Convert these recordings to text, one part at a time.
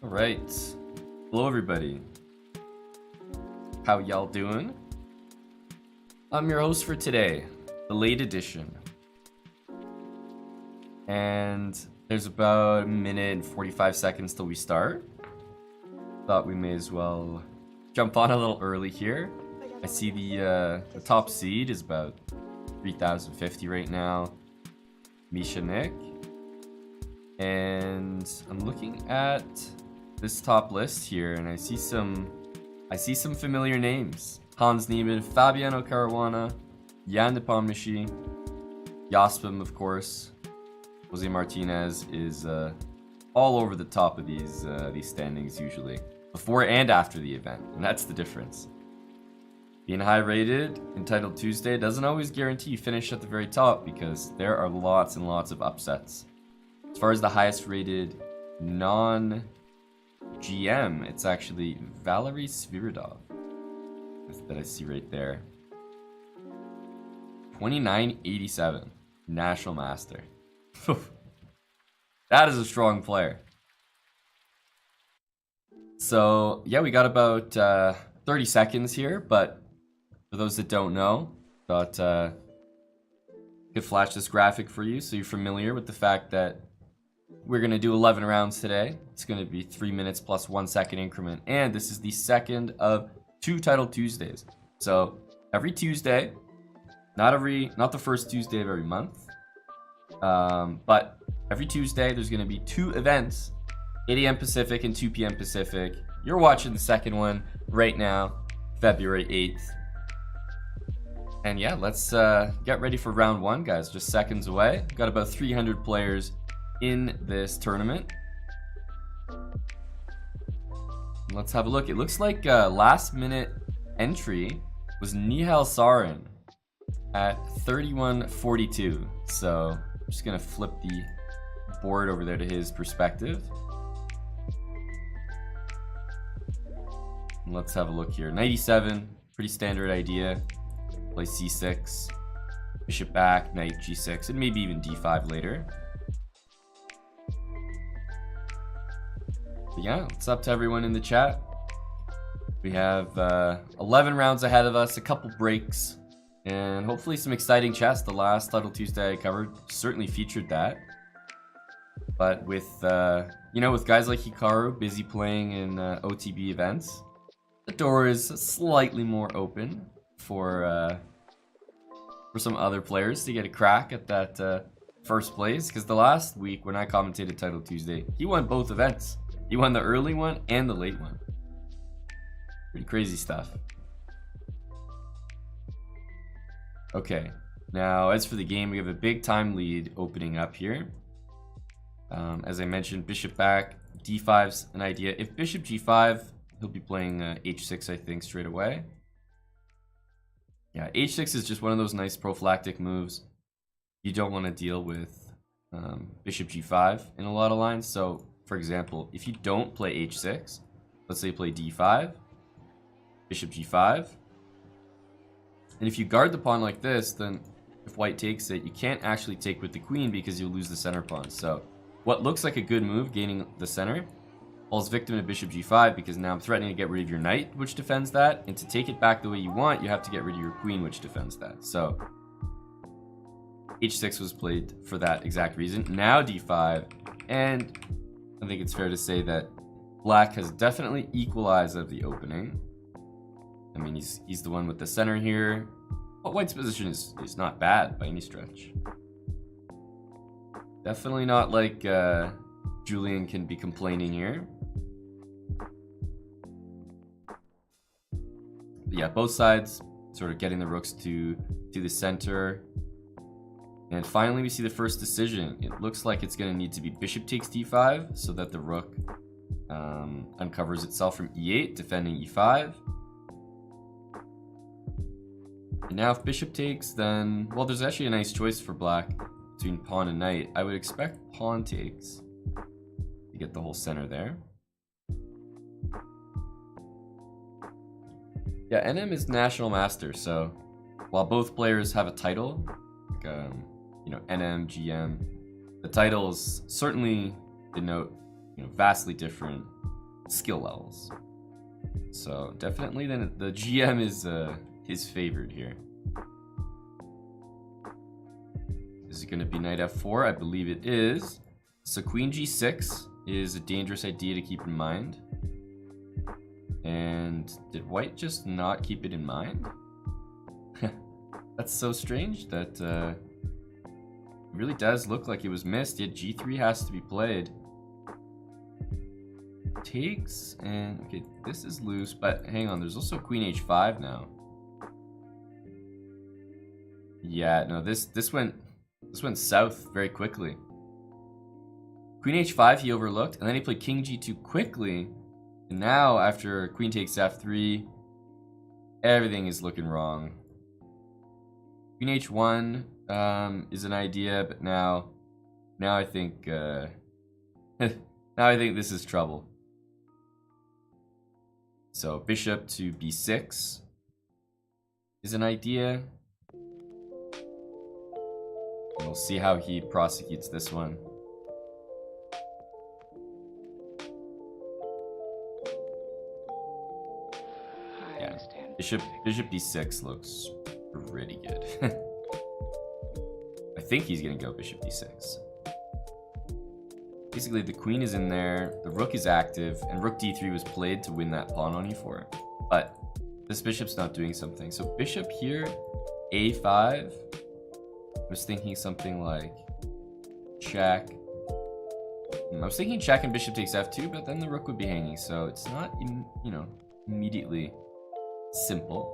All right. Hello, everybody. How y'all doing? I'm your host for today, the late edition. And there's about a minute and 45 seconds till we start. Thought we may as well jump on a little early here. I see the top seed is about 3,050 right now. Misha Nick. And I'm looking at this top list here, and I see some familiar names. Hans Niemann, Fabiano Caruana, Jan Nepomniachtchi, Jaspem, of course. Jose Martinez is all over the top of these standings usually, before and after the event, and that's the difference. Being high rated in Title Tuesday doesn't always guarantee you finish at the very top, because there are lots and lots of upsets. As far as the highest rated non-GM, it's actually Valery Sviridov that I see right there. 2987, National Master. That is a strong player. So, yeah, we got about 30 seconds here, but for those that don't know, thought I could flash this graphic for you so you're familiar with the fact that we're going to do 11 rounds today. It's going to be 3 minutes plus 1 second increment. And this is the second of 2 Title Tuesdays. So every Tuesday, not the first Tuesday of every month, but every Tuesday there's going to be 2 events, 8 a.m. Pacific and 2 p.m. Pacific. You're watching the second one right now, February 8th. And yeah, let's get ready for round 1, guys. Just seconds away. Got about 300 players in this tournament. Let's have a look. It looks like last minute entry was Nihal Sarin at 31:42. So I'm just gonna flip the board over there to his perspective. And let's have a look here. 97, pretty standard idea. Play c6, bishop back, knight g6, and maybe even d5 later. But yeah, it's up to everyone in the chat. We have 11 rounds ahead of us, a couple breaks, and hopefully some exciting chess. The last Title Tuesday I covered certainly featured that. But with with guys like Hikaru busy playing in OTB events, the door is slightly more open for some other players to get a crack at that first place. Because the last week when I commentated Title Tuesday, he won both events. He won the early one and the late one. Pretty crazy stuff. Okay, now as for the game, we have a big time lead opening up here. As I mentioned, bishop back, d5's an idea. If bishop g5, he'll be playing h6, I think, straight away. Yeah, h6 is just one of those nice prophylactic moves. You don't want to deal with bishop g5 in a lot of lines. So, for example, if you don't play h6, let's say you play d5, bishop g5, and if you guard the pawn like this, then if white takes it, you can't actually take with the queen because you'll lose the center pawn. So what looks like a good move, gaining the center, falls victim to bishop g5 because now I'm threatening to get rid of your knight, which defends that, and to take it back the way you want, you have to get rid of your queen, which defends that. So h6 was played for that exact reason. Now d5, and I think it's fair to say that black has definitely equalized at the opening. I mean, he's the one with the center here. But white's position is not bad by any stretch. Definitely not like Julian can be complaining here. But yeah, both sides sort of getting the rooks to the center. And finally, we see the first decision. It looks like it's going to need to be bishop takes d5 so that the rook uncovers itself from e8, defending e5. And now if bishop takes, then, well, there's actually a nice choice for black between pawn and knight. I would expect pawn takes to get the whole center there. Yeah, NM is National Master, so while both players have a title, like, NM, GM, the titles certainly denote, vastly different skill levels. So definitely then the GM is favored here. Is it going to be knight f4? I believe it is. So queen g6 is a dangerous idea to keep in mind. And did white just not keep it in mind? That's so strange that it really does look like it was missed, yet g3 has to be played. Takes, and okay, this is loose, but hang on, there's also queen h5 now. Yeah, no, this went south very quickly. Queen h5 he overlooked, and then he played king g2 quickly. And now after queen takes f3, everything is looking wrong. Queen h1 is an idea, but now I think now I think this is trouble. So bishop to b6 is an idea. We'll see how he prosecutes this one. Yeah, bishop d6 looks pretty good. I think he's gonna go bishop d6. Basically, the queen is in there, the rook is active, and rook d3 was played to win that pawn on e4. But this bishop's not doing something. So bishop here, a5. I was thinking something like check. I was thinking check and bishop takes f2, but then the rook would be hanging, so it's not, you know, immediately simple.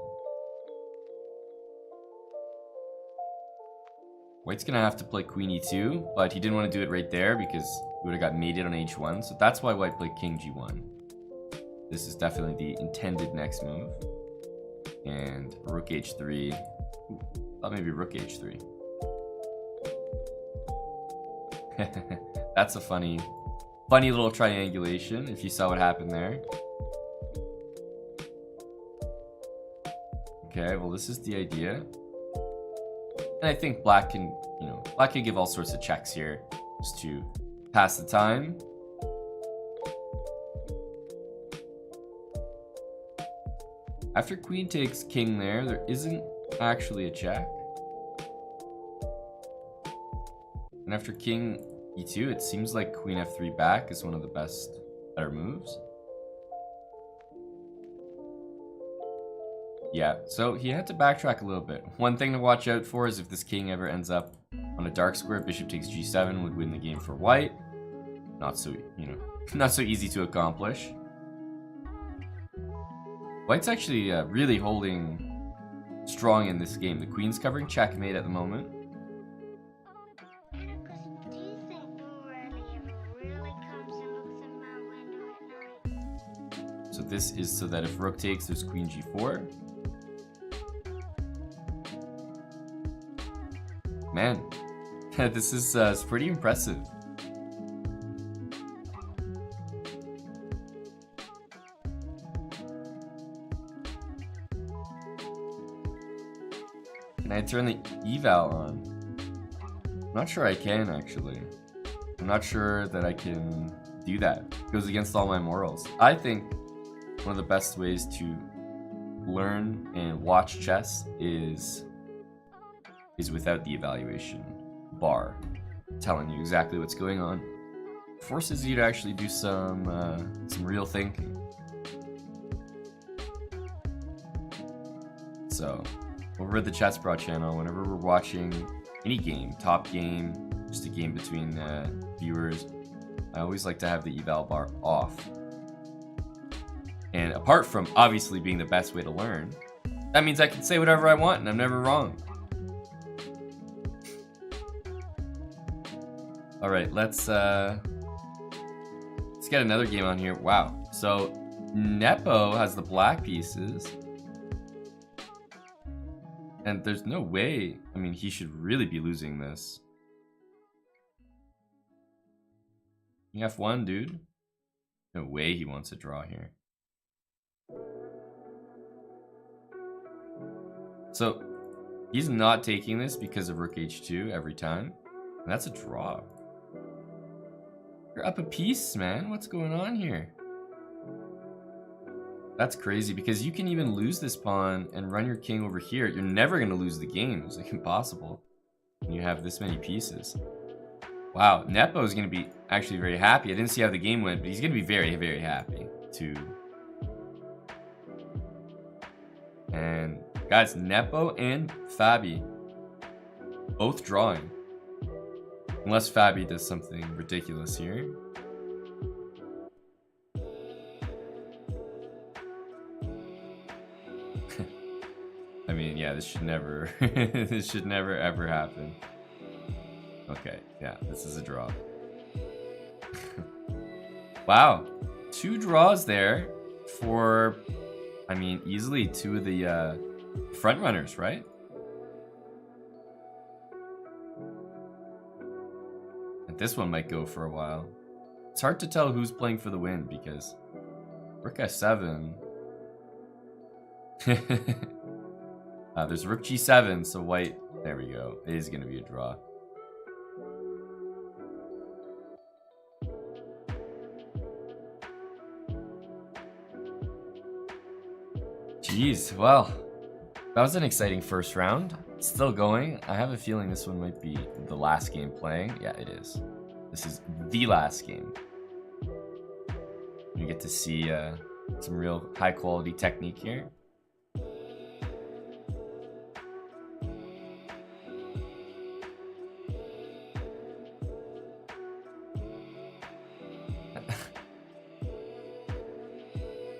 White's gonna have to play queen e2, but he didn't want to do it right there because he would have got mated on h1, so that's why white played king g1. This is definitely the intended next move. And rook h3. Ooh, thought maybe rook h3. That's a funny little triangulation, if you saw what happened there. Okay, well this is the idea. And I think black can give all sorts of checks here just to pass the time. After queen takes king there isn't actually a check. And after king e2, it seems like queen f3 back is one of the better moves. Yeah, so he had to backtrack a little bit. One thing to watch out for is if this king ever ends up on a dark square, bishop takes g7 would win the game for white. Not so, not so easy to accomplish. White's actually really holding strong in this game. The queen's covering checkmate at the moment. So this is so that if rook takes, there's queen g4. Man, this is pretty impressive. Can I turn the eval on? I'm not sure I can, actually. I'm not sure that I can do that. It goes against all my morals. I think one of the best ways to learn and watch chess is without the evaluation bar telling you exactly what's going on. Forces you to actually do some real thinking. So over at the Chessbro channel, whenever we're watching any game, top game, just a game between viewers, I always like to have the eval bar off. And apart from obviously being the best way to learn, that means I can say whatever I want and I'm never wrong. All right, let's get another game on here. Wow. So Nepo has the black pieces. And there's no way, I mean, he should really be losing this. King F1, dude. No way he wants to draw here. So he's not taking this because of rook h2 every time. And that's a draw. You're up a piece, man. What's going on here? That's crazy because you can even lose this pawn and run your king over here. You're never going to lose the game. It's like impossible when you have this many pieces. Wow, Nepo is going to be actually very happy. I didn't see how the game went, but he's going to be very, very happy too. And guys, Nepo and Fabi both drawing. Unless Fabi does something ridiculous here. I mean, yeah, this should never this should never ever happen. Okay, yeah, this is a draw. Wow, 2 draws there for, I mean, easily 2 of the front runners, right? And this one might go for a while. It's hard to tell who's playing for the win because Rook F7. There's Rook G7, so white, there we go. It is going to be a draw. Jeez, well, that was an exciting first round. It's still going. I have a feeling this one might be the last game playing. Yeah, it is. This is the last game. You get to see some real high quality technique here.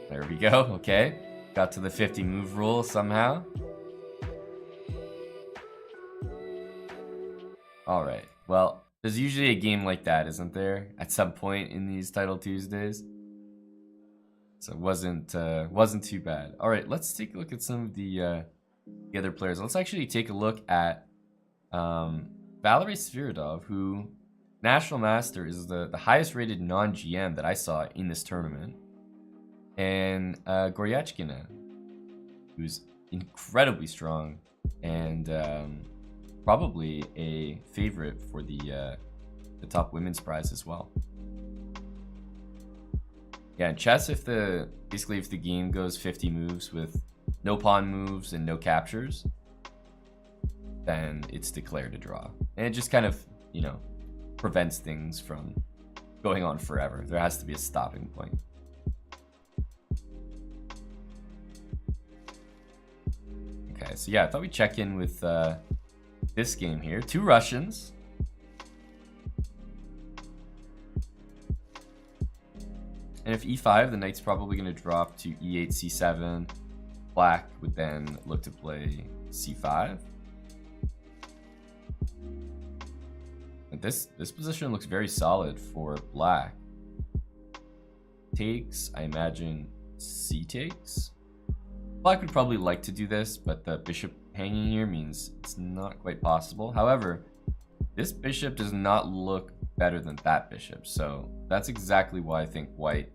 There we go. Okay. Got to the 50 move rule somehow. Alright, well, there's usually a game like that, isn't there? At some point in these Title Tuesdays. So it wasn't too bad. Alright, let's take a look at some of the other players. Let's actually take a look at Valery Sviridov, who National Master is the highest rated non-GM that I saw in this tournament. And Goryachkina, who's incredibly strong and probably a favorite for the top women's prize as well. Yeah, in chess, basically if the game goes 50 moves with no pawn moves and no captures, then it's declared a draw, and it just kind of, you know, prevents things from going on forever. There has to be a stopping point. Okay, so yeah, I thought we'd check in with this game here. 2 Russians. And if e5, the knight's probably going to drop to e8, c7. Black would then look to play c5. And this position looks very solid for black. Takes, I imagine c takes. Black would probably like to do this, but the bishop hanging here means it's not quite possible. However, this bishop does not look better than that bishop, so that's exactly why I think white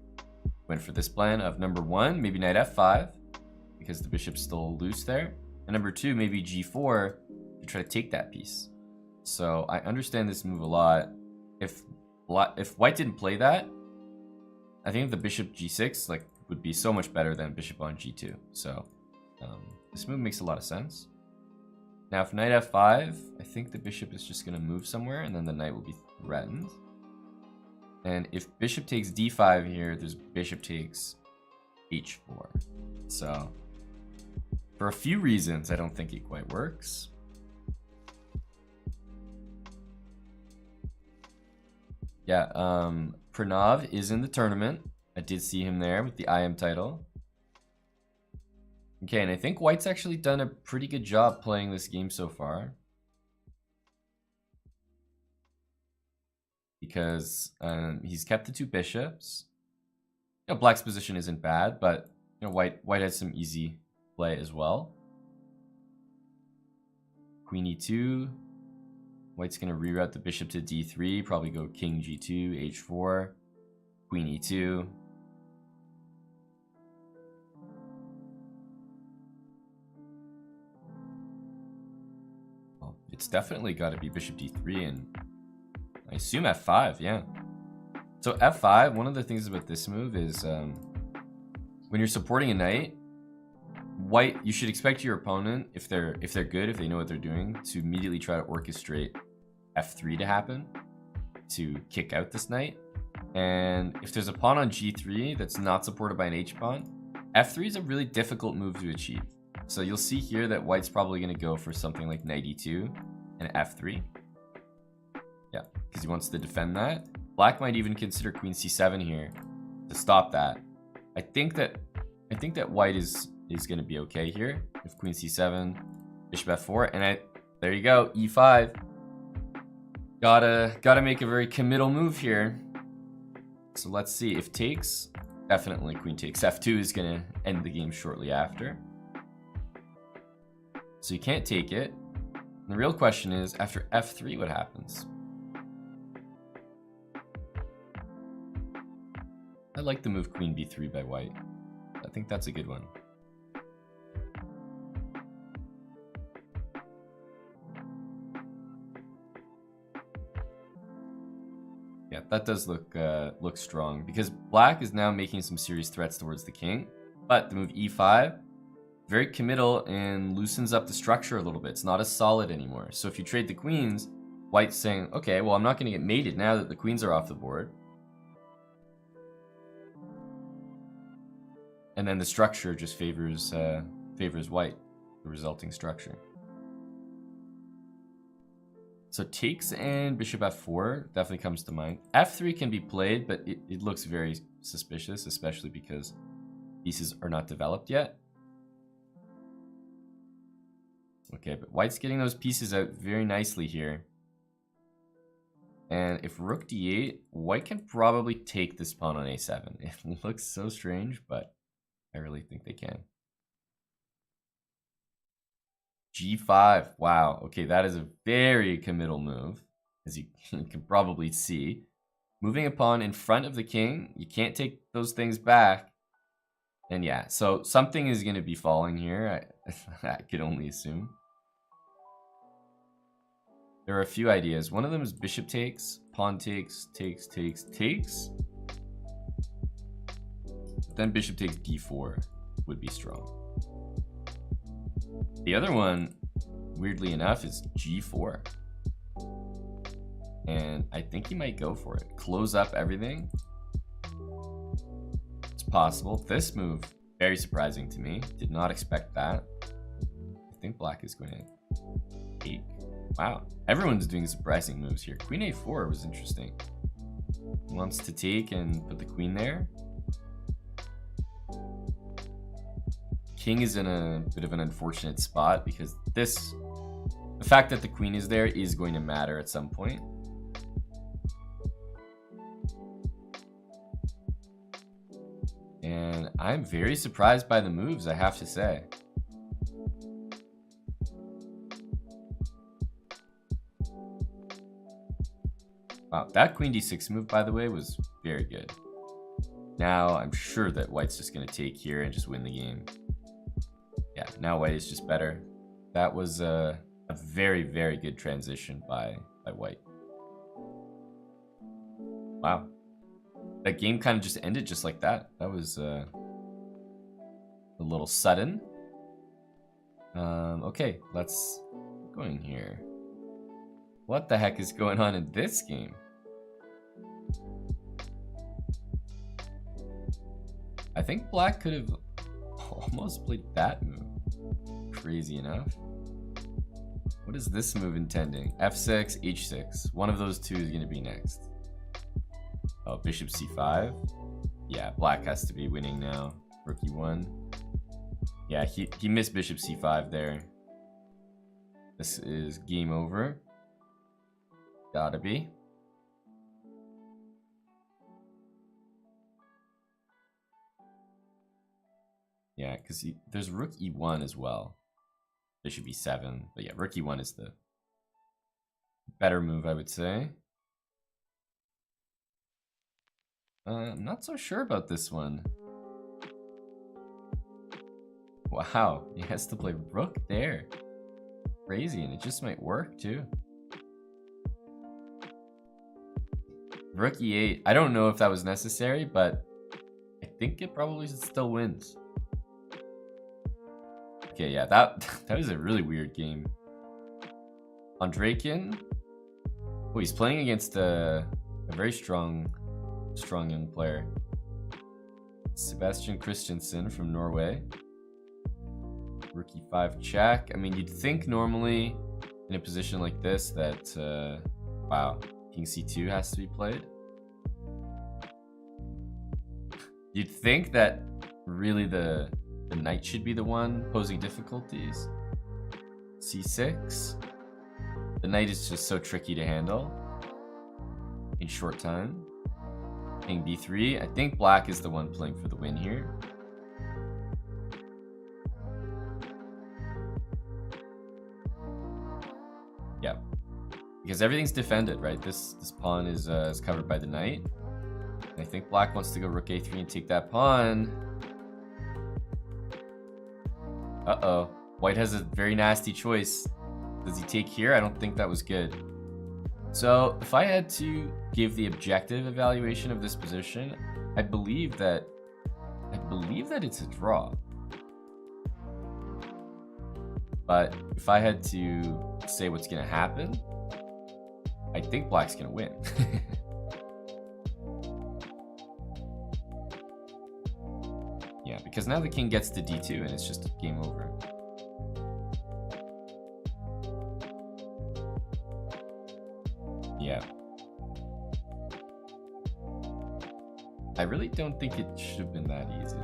went for this plan of number 1, maybe knight f5, because the bishop's still loose there, and number 2, maybe g4 to try to take that piece. So I understand this move a lot. If white didn't play that, I think the bishop g6 would be so much better than bishop on g2. So this move makes a lot of sense. Now if knight f5, I think the bishop is just going to move somewhere and then the knight will be threatened. And if bishop takes d5 here, there's bishop takes h4. So for a few reasons, I don't think it quite works. Yeah, Pranav is in the tournament. I did see him there with the IM title. Okay, and I think white's actually done a pretty good job playing this game so far. Because he's kept the 2 bishops. You know, black's position isn't bad, but you know, white has some easy play as well. Queen e2. White's going to reroute the bishop to d3, probably go king g2, h4, queen e2. Well, it's definitely got to be bishop d3 and I assume f5, yeah. So f5, one of the things about this move is when you're supporting a knight, white, you should expect your opponent, if they're good, if they know what they're doing, to immediately try to orchestrate f3 to happen to kick out this knight. And if there's a pawn on g3 that's not supported by an h-pawn, f3 is a really difficult move to achieve. So you'll see here that white's probably going to go for something like knight e2 and f3. Yeah, because he wants to defend that. Black might even consider queen c7 here to stop that. I think that white is going to be okay here if queen c7, bishop f4, and there you go, e5. Gotta make a very committal move here. So let's see, if takes, definitely queen takes. f2 is gonna end the game shortly after. So you can't take it. And the real question is, after f3, what happens? I like the move queen b3 by white. I think that's a good one. Yeah, that does look strong, because black is now making some serious threats towards the king. But the move e5, very committal and loosens up the structure a little bit. It's not as solid anymore. So if you trade the queens, white's saying, okay, well, I'm not going to get mated now that the queens are off the board. And then the structure just favors white, the resulting structure. So takes and bishop f4 definitely comes to mind. f3 can be played, but it looks very suspicious, especially because pieces are not developed yet. Okay, but white's getting those pieces out very nicely here. And if rook d8, white can probably take this pawn on a7. It looks so strange, but I really think they can. g5. Wow. Okay, that is a very committal move, as you can probably see. Moving a pawn in front of the king. You can't take those things back. And yeah, so something is going to be falling here. I could only assume. There are a few ideas. One of them is bishop takes, pawn takes, takes. Then bishop takes d4 would be strong. The other one, weirdly enough, is g4. And I think he might go for it. Close up everything. It's possible. This move, very surprising to me. Did not expect that. I think black is going to take. Wow. Everyone's doing surprising moves here. Queen a4 was interesting. He wants to take and put the queen there. King is in a bit of an unfortunate spot because the fact that the queen is there is going to matter at some point. And I'm very surprised by the moves, I have to say. Wow, that queen d6 move, by the way, was very good. Now I'm sure that white's just going to take here and just win the game. Yeah, now white is just better. That was a very, very good transition by white. Wow. That game kind of just ended just like that. That was a little sudden. Okay, let's go in here. What the heck is going on in this game? I think black could have almost played that move. Crazy enough. What is this move intending? f6, h6. One of those two is going to be next. Oh, bishop c5. Yeah, black has to be winning now. Rook e1. Yeah, he missed bishop c5 there. This is game over. Gotta be. Yeah, because there's rook e1 as well. Bishop e7. But yeah, rook e1 is the better move, I would say. I'm not so sure about this one. Wow, he has to play rook there. Crazy, and it just might work too. Rook e8. I don't know if that was necessary, but I think it probably still wins. Okay, yeah, that was a really weird game. Andrakin. Oh, he's playing against a very strong young player. Sebastian Christensen from Norway. Rookie 5 check. I mean, you'd think normally in a position like this that, wow, King C2 has to be played. You'd think that really the knight should be the one posing difficulties. C6. The knight is just so tricky to handle in short time. King B3. I think black is the one playing for the win here. Yeah, because everything's defended, right? This pawn is covered by the knight. And I think black wants to go rook A3 and take that pawn. Uh-oh. White has a very nasty choice. Does he take here? I don't think that was good. So if I had to give the objective evaluation of this position, I believe that it's a draw. But if I had to say what's gonna happen, I think black's gonna win. Yeah, because now the king gets to d2 and it's just game over. Yeah. I really don't think it should have been that easy.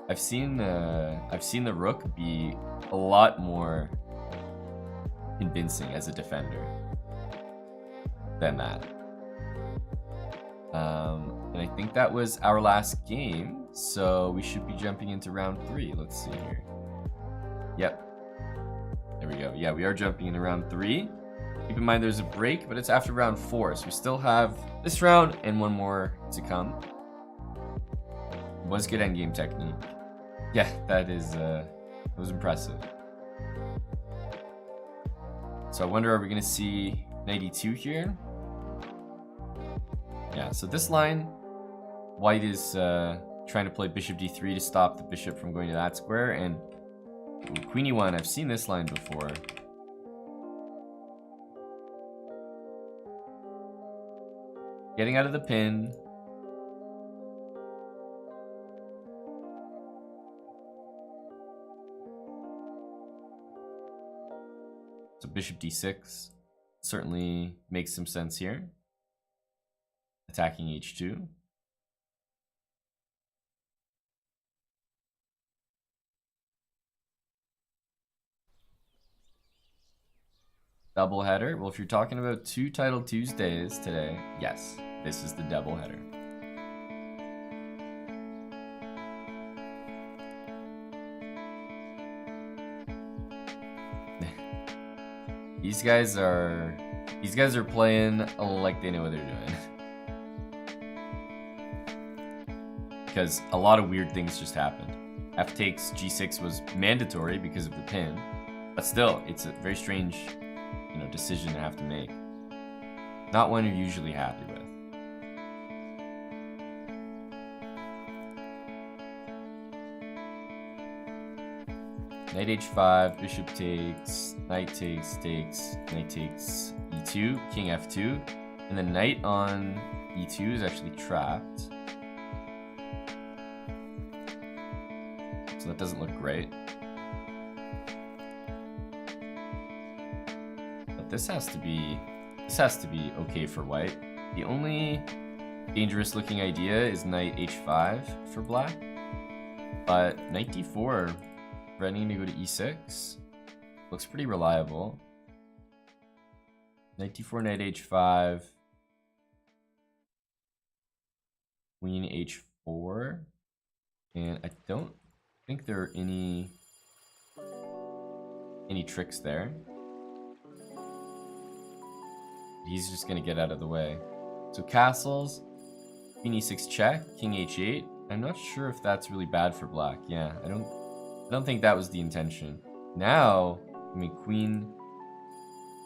I've seen the rook be a lot more convincing as a defender than that. And I think that was our last game, so we should be jumping into round 3. Let's see here. Yep. There we go. Yeah, we are jumping into round 3. Keep in mind there's a break, but it's after round 4, so we still have this round and one more to come. It was good endgame technique. Yeah, that was impressive. So I wonder, are we gonna see knight e2 here? Yeah, so this line, white is trying to play bishop d3 to stop the bishop from going to that square, and queen e1, I've seen this line before. Getting out of the pin. So bishop d6 certainly makes some sense here. Attacking h2. Doubleheader. Well, if you're talking about 2 Title Tuesdays today, yes, this is the doubleheader. These guys are playing like they know what they're doing. Because a lot of weird things just happened. F takes g6 was mandatory because of the pin, but still, it's a very strange, decision to have to make. Not one you're usually happy with. Knight h5, bishop takes, knight takes, knight takes e2, king f2, and the knight on e2 is actually trapped. So that doesn't look great. But this has to be okay for white. The only dangerous looking idea is knight h5 for black. But knight d4 threatening to go to e6 looks pretty reliable. Knight d4, knight h5, queen h4, and I don't think there are any tricks there. He's just gonna get out of the way. So castles, queen e6 check, king h8. I'm not sure if that's really bad for black. Yeah, I don't think that was the intention. Now, I mean, queen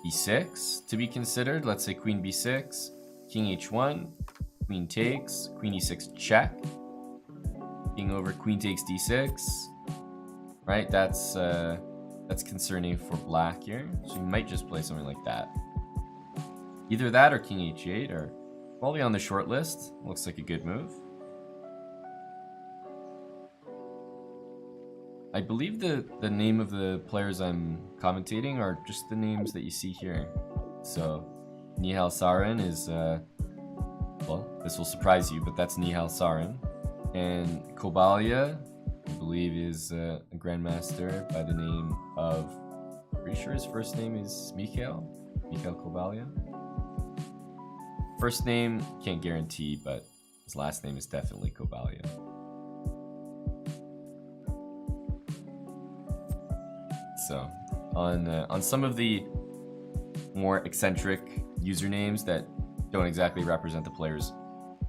b6 to be considered. Let's say queen b6, king h1, queen takes, queen e6 check, king over, queen takes d6. Right, that's concerning for black here. So you might just play something like that. Either that or king h8 are probably on the short list. Looks like a good move. I believe the name of the players I'm commentating are just the names that you see here. So Nihal Sarin is, well, this will surprise you, but that's Nihal Sarin. And Kobalia, I believe, is a grandmaster by the name of, I'm pretty sure his first name is Mikhail Kobalia. First name, can't guarantee, but his last name is definitely Kobalia. So, on some of the more eccentric usernames that don't exactly represent the player's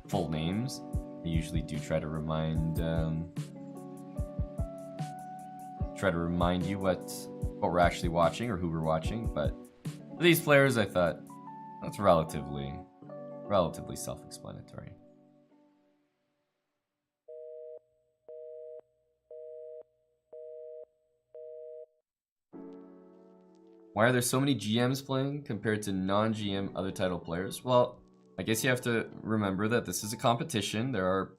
full names, I usually do try to remind you what we're actually watching or who we're watching. But for these players, I thought that's relatively self-explanatory. Why are there so many GMs playing compared to non-GM other title players? Well, I guess you have to remember that this is a competition. There are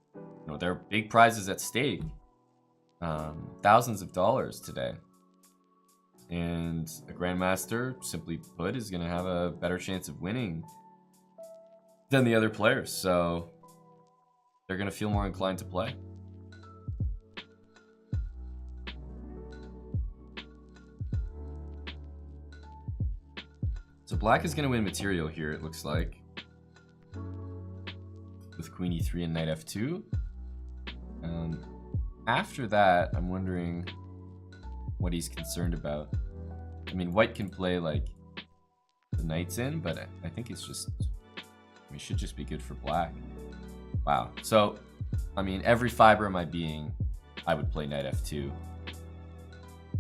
big prizes at stake. Thousands of dollars today. And a grandmaster, simply put, is going to have a better chance of winning than the other players. So they're going to feel more inclined to play. So black is going to win material here, it looks like, with queen e3 and knight f2. After that, I'm wondering what he's concerned about. I mean, white can play like the knight's in, but I think it should just be good for black. Wow. So, I mean, every fiber of my being, I would play knight f2.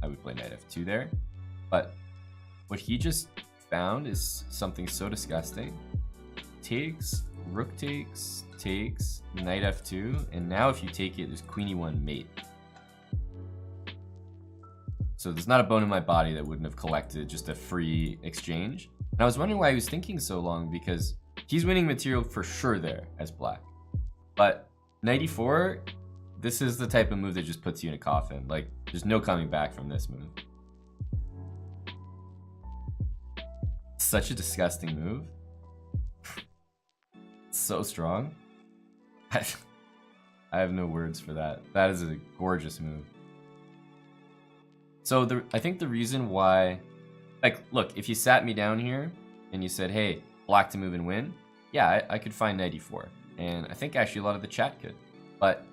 I would play knight f2 there. But what he just found is something so disgusting. Takes, rook takes, knight f2, and now if you take it, there's queen e1 mate. So there's not a bone in my body that wouldn't have collected just a free exchange. And I was wondering why he was thinking so long, because he's winning material for sure there as black. But knight e4, this is the type of move that just puts you in a coffin. Like, there's no coming back from this move. Such a disgusting move. So strong. I have no words for that. That is a gorgeous move. So I think the reason why, like, look, if you sat me down here and you said, hey, black to move and win, yeah, I could find knight e4. And I think actually a lot of the chat could. But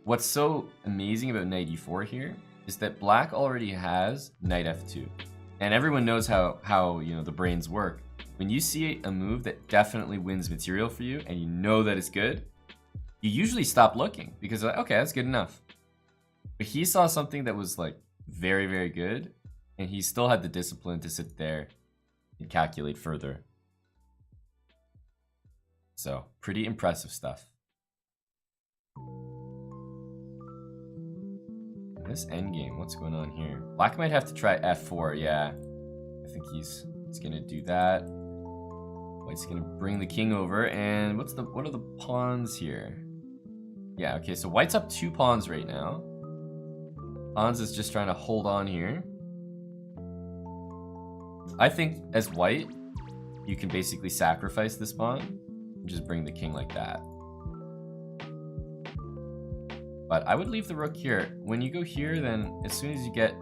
what's so amazing about knight e4 here is that black already has knight f2. And everyone knows how you know, the brains work. When you see a move that definitely wins material for you and you know that it's good, you usually stop looking because like, okay, that's good enough. But he saw something that was like very, very good, and he still had the discipline to sit there and calculate further. So, pretty impressive stuff. This endgame, what's going on here? Black might have to try f4, yeah. I think he's gonna do that. White's gonna bring the king over, and what are the pawns here? Yeah, okay, so white's up 2 pawns right now. Pawns is just trying to hold on here. I think as white, you can basically sacrifice this pawn and just bring the king like that. But I would leave the rook here. When you go here, then as soon as you get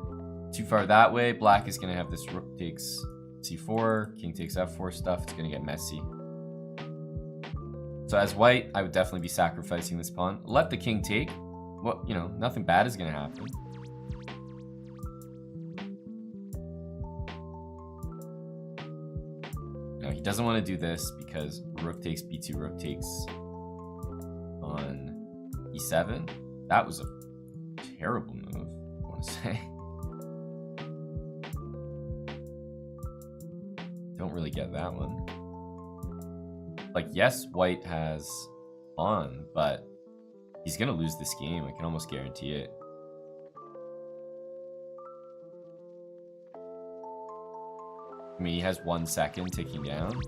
too far that way, black is going to have this rook takes c4, king takes f4 stuff. It's going to get messy. So as white, I would definitely be sacrificing this pawn. Let the king take. Well, you know, nothing bad is going to happen. No, he doesn't want to do this because rook takes b2, rook takes on e7. That was a terrible move, I want to say. don't really get that one. Like, yes, white has pawn, but he's gonna lose this game. I can almost guarantee it. I mean, he has 1 second ticking down.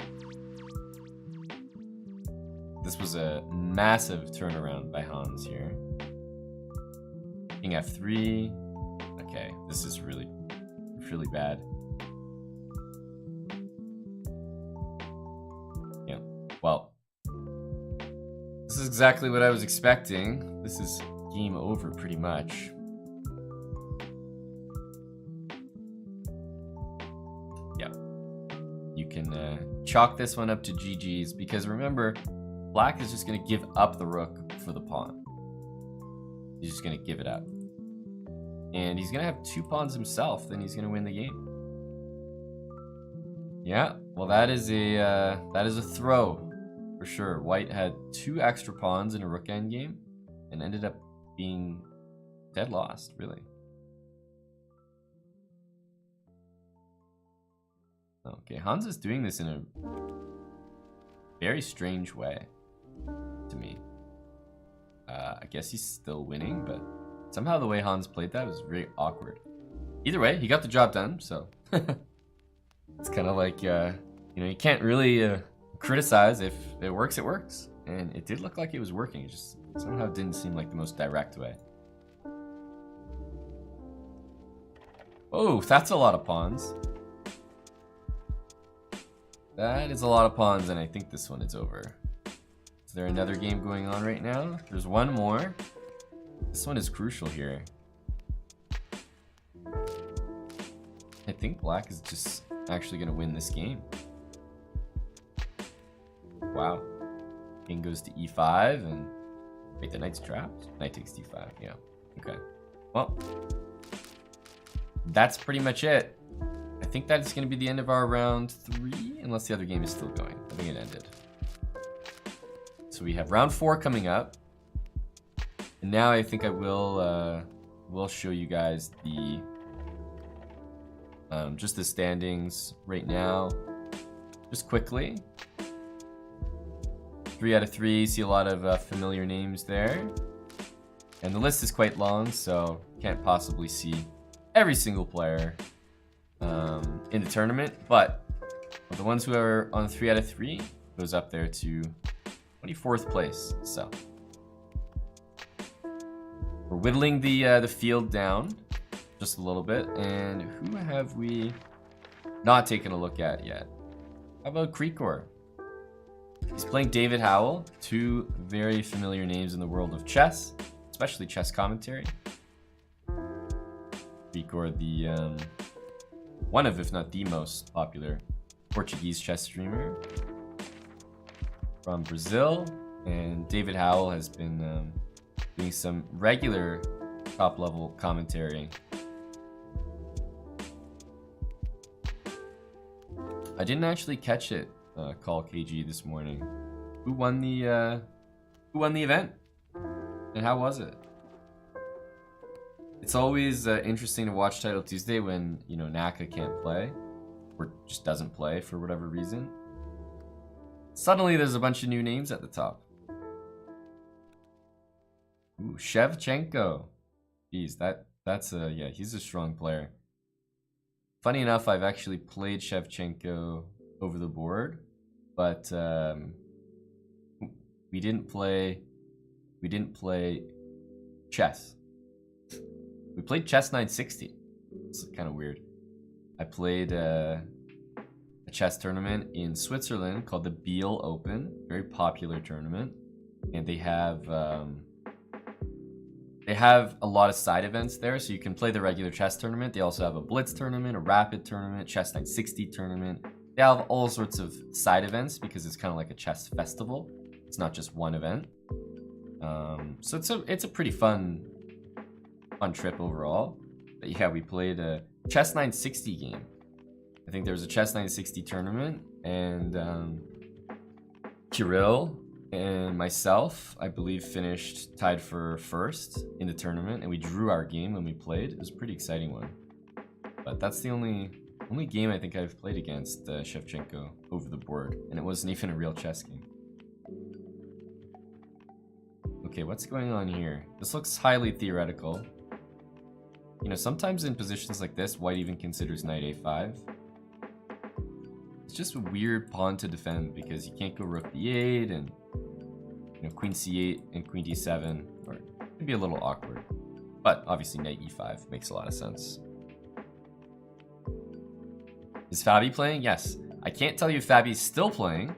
This was a massive turnaround by Hans here. King f3. Okay, this is really bad. Yeah, well, this is exactly what I was expecting. This is game over pretty much. Yeah, you can chalk this one up to GG's, because remember, black is just going to give up the rook for the pawn. He's just going to give it up. And he's going to have 2 pawns himself, then he's going to win the game. Yeah, well, that is a throw for sure. White had 2 extra pawns in a rook endgame and ended up being dead lost, really. Okay, Hans is doing this in a very strange way to me. I guess he's still winning, but somehow the way Hans played that was very awkward. Either way, he got the job done, so it's kind of like, you know, you can't really criticize. If it works, it works. And it did look like it was working. It just somehow didn't seem like the most direct way. Oh, that's a lot of pawns. That is a lot of pawns, and I think this one is over. Is there another game going on right now? There's one more. This one is crucial here. I think black is just actually going to win this game. Wow. King goes to e5, and wait, the knight's trapped? Knight takes d5, yeah. Okay. Well, that's pretty much it. I think that's going to be the end of our round 3, unless the other game is still going. I think it ended. So we have round 4 coming up. And now I think I will show you guys the just the standings right now, just quickly. 3 out of 3. See a lot of familiar names there, and the list is quite long, so can't possibly see every single player in the tournament. But the ones who are on 3 out of 3 goes up there to 24th place. So we're whittling the field down just a little bit. And who have we not taken a look at yet? How about Krikor? He's playing David Howell, 2 very familiar names in the world of chess, especially chess commentary. Krikor, the one of, if not the most popular Portuguese chess streamer from Brazil, and David Howell has been doing some regular top-level commentary. I didn't actually catch it, call KG this morning. Who won the event, and how was it? It's always interesting to watch Title Tuesday when, you know, Naka can't play, or just doesn't play for whatever reason. Suddenly there's a bunch of new names at the top. Ooh, Shevchenko. Jeez, that's a, yeah, he's a strong player. Funny enough, I've actually played Shevchenko over the board, but we didn't play chess. We played chess 960. It's kind of weird. I played a chess tournament in Switzerland called the Biel Open, very popular tournament, and they have a lot of side events there, so you can play the regular chess tournament. They also have a blitz tournament, a rapid tournament, chess 960 tournament. They have all sorts of side events because it's kind of like a chess festival. It's not just one event. So it's a pretty fun trip overall. But yeah, we played a chess 960 game. I think there was a chess 960 tournament, and Kirill and myself, I believe, finished tied for first in the tournament, and we drew our game when we played. It was a pretty exciting one. But that's the only Only game I think I've played against Shevchenko over the board, and it wasn't even a real chess game. Okay, what's going on here? This looks highly theoretical. You know, sometimes in positions like this, white even considers knight a5. It's just a weird pawn to defend because you can't go rook b8 and, you know, queen c8 and queen d7, or it can be a little awkward. But obviously knight e5 makes a lot of sense. Is Fabi playing? Yes. I can't tell you if Fabi's still playing,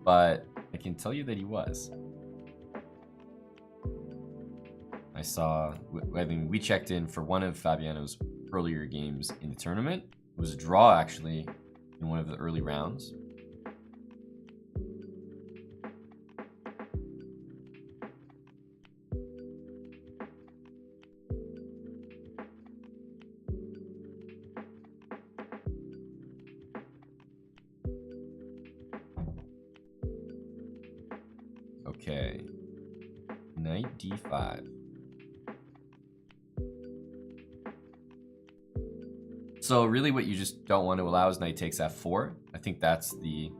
but I can tell you that he was. I mean, we checked in for one of Fabiano's earlier games in the tournament. It was a draw, actually, in one of the early rounds. Okay. Knight d5. So really what you just don't want to allow is knight takes f4. I think that's the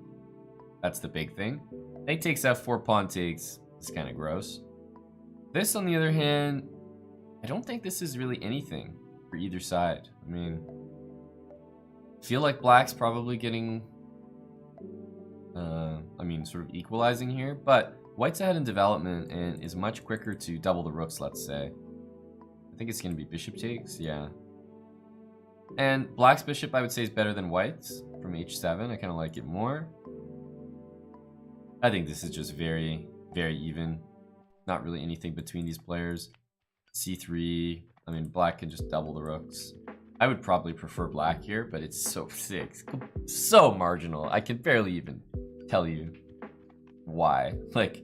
big thing. Knight takes f4, pawn takes is kind of gross. This, on the other hand, I don't think this is really anything for either side. I mean, I feel like black's probably getting, sort of equalizing here, but white's ahead in development and is much quicker to double the rooks, let's say. I think it's going to be bishop takes, yeah. And black's bishop, I would say, is better than white's from h7. I kind of like it more. I think this is just very, very even. Not really anything between these players. c3. I mean, black can just double the rooks. I would probably prefer black here, but it's so sick. So marginal. I can barely even tell you why. Like,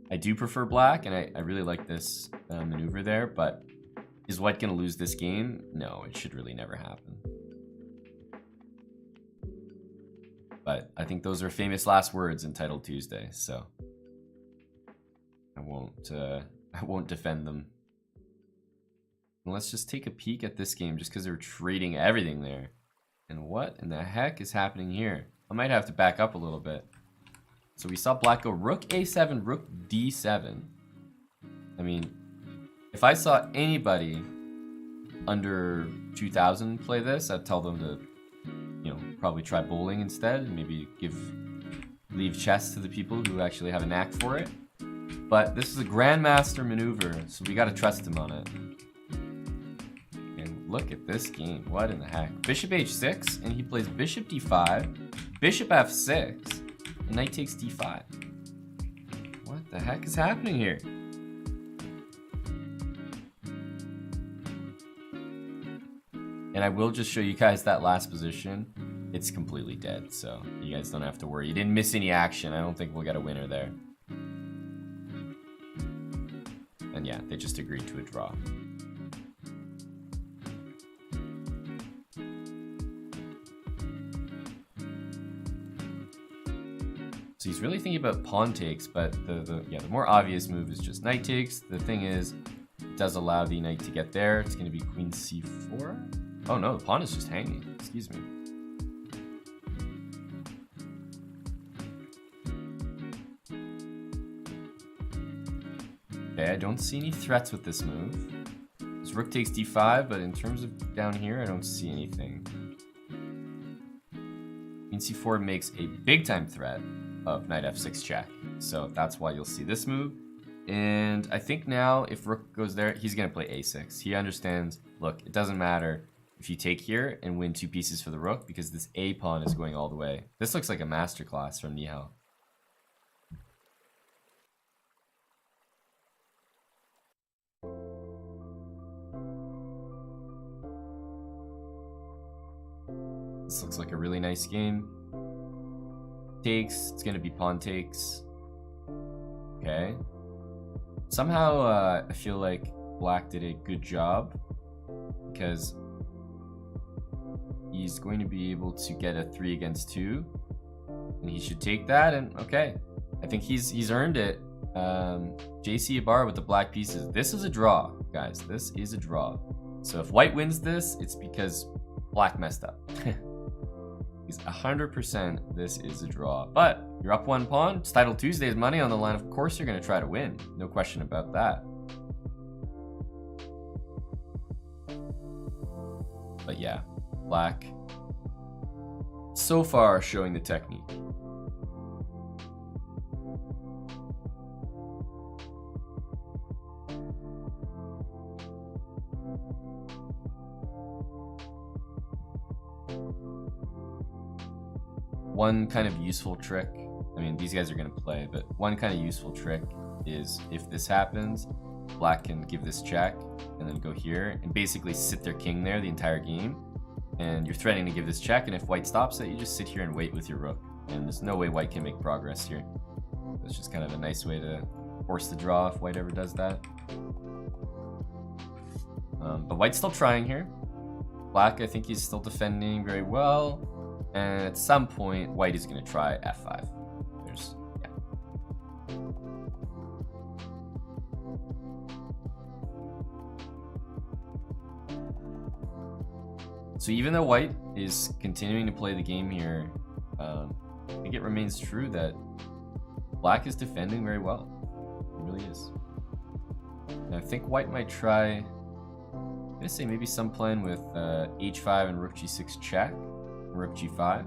I do prefer black, and I really like this maneuver there, but is white going to lose this game? No, it should really never happen. But I think those are famous last words in Title Tuesday, so I won't defend them. And let's just take a peek at this game, just because they're trading everything there. And what in the heck is happening here? I might have to back up a little bit. So we saw black go rook a7, rook d7. I mean, if I saw anybody under 2000 play this, I'd tell them to, you know, probably try bowling instead, and maybe leave chess to the people who actually have a knack for it. But this is a grandmaster maneuver, so we gotta trust him on it. And look at this game, what in the heck? Bishop h6, and he plays bishop d5, bishop f6, and knight takes d5. What the heck is happening here? And I will just show you guys that last position. It's completely dead, so you guys don't have to worry. You didn't miss any action. I don't think we'll get a winner there. And yeah, they just agreed to a draw. So he's really thinking about pawn takes, but the more obvious move is just knight takes. The thing is, it does allow the knight to get there. It's going to be queen c4. Oh no, the pawn is just hanging. Excuse me. Okay, I don't see any threats with this move. This rook takes d5, but in terms of down here, I don't see anything. Queen c4 makes a big time threat of knight f6 check. So that's why you'll see this move. And I think now if rook goes there, he's going to play a6. He understands, look, it doesn't matter if you take here and win 2 pieces for the rook because this a pawn is going all the way. This looks like a masterclass from Nihal. This looks like a really nice game. Takes, it's going to be pawn takes. Okay. Somehow I feel like black did a good job because he's going to be able to get a 3 against 2 and he should take that, and okay, I think he's earned it. JC Ibarra with the black pieces. This is a draw, guys. This is a draw. So if white wins this, it's because Black messed up. He's 100% this is a draw. But you're up 1 pawn. It's Title Tuesday's money on the line. Of course you're going to try to win. No question about that. But yeah, Black so far showing the technique. One kind of useful trick, I mean, these guys are going to play, but one kind of useful trick is if this happens, Black can give this check and then go here and basically sit their king there the entire game. And you're threatening to give this check, and if White stops it, you just sit here and wait with your rook. And there's no way White can make progress here. It's just kind of a nice way to force the draw if White ever does that. But White's still trying here. Black, I think he's still defending very well. And at some point, White is going to try f5. So even though White is continuing to play the game here, I think it remains true that Black is defending very well. It really is. And I think White might try, I'm going to say maybe some plan with h5 and rook g6 check, rook g5.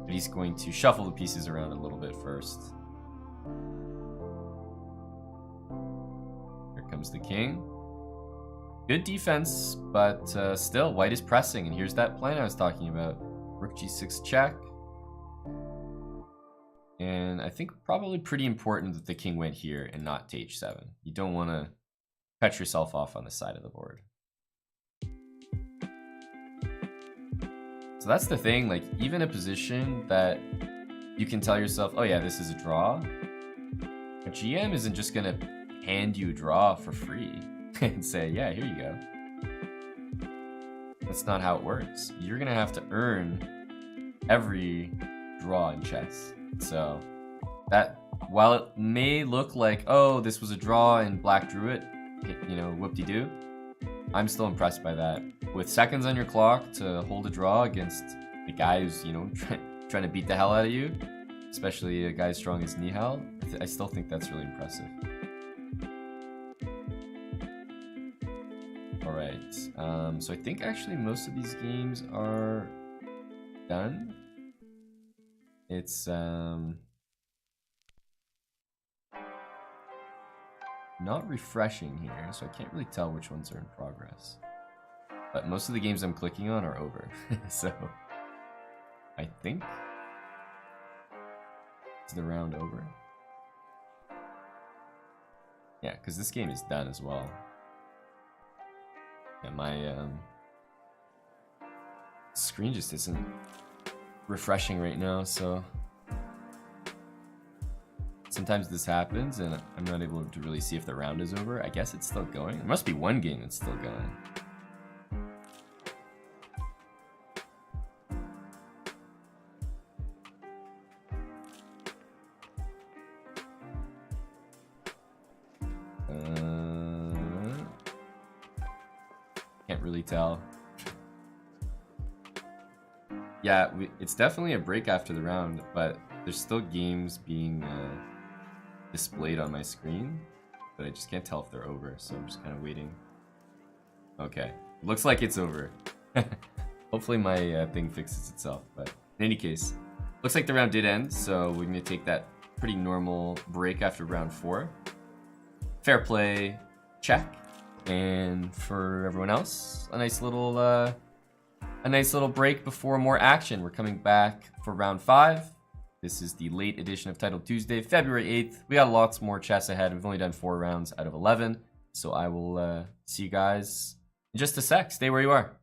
But he's going to shuffle the pieces around a little bit first. Here comes the king. Good defense, but still, White is pressing, and here's that plan I was talking about. Rook g6 check. And I think probably pretty important that the king went here and not to h7. You don't want to cut yourself off on the side of the board. So that's the thing, like, even a position that you can tell yourself, oh yeah, this is a draw. A GM isn't just going to hand you a draw for free and say, yeah, here you go. That's not how it works. You're going to have to earn every draw in chess. So that, while it may look like, oh, this was a draw and Black drew it, you know, whoop-de-doo, I'm still impressed by that. With seconds on your clock to hold a draw against a guy who's, you know, trying to beat the hell out of you, especially a guy as strong as Nihal, I still think that's really impressive. Alright, so I think actually most of these games are done. It's not refreshing here, so I can't really tell which ones are in progress. But most of the games I'm clicking on are over. So I think is the round over. Yeah, because this game is done as well. Yeah, my screen just isn't refreshing right now, so sometimes this happens and I'm not able to really see if the round is over. I guess it's still going. There must be one game that's still going. Can't really tell. Yeah, it's definitely a break after the round, but there's still games being displayed on my screen, but I just can't tell if they're over, so I'm just kind of waiting. Okay, looks like it's over. Hopefully my thing fixes itself, but in any case, looks like the round did end, so we're going to take that pretty normal break after round 4. Fair play, check. And for everyone else, a nice little break before more action. We're coming back for round 5. This is the late edition of Title Tuesday, February 8th. We got lots more chess ahead. We've only done 4 rounds out of 11. So I will see you guys in just a sec. Stay where you are.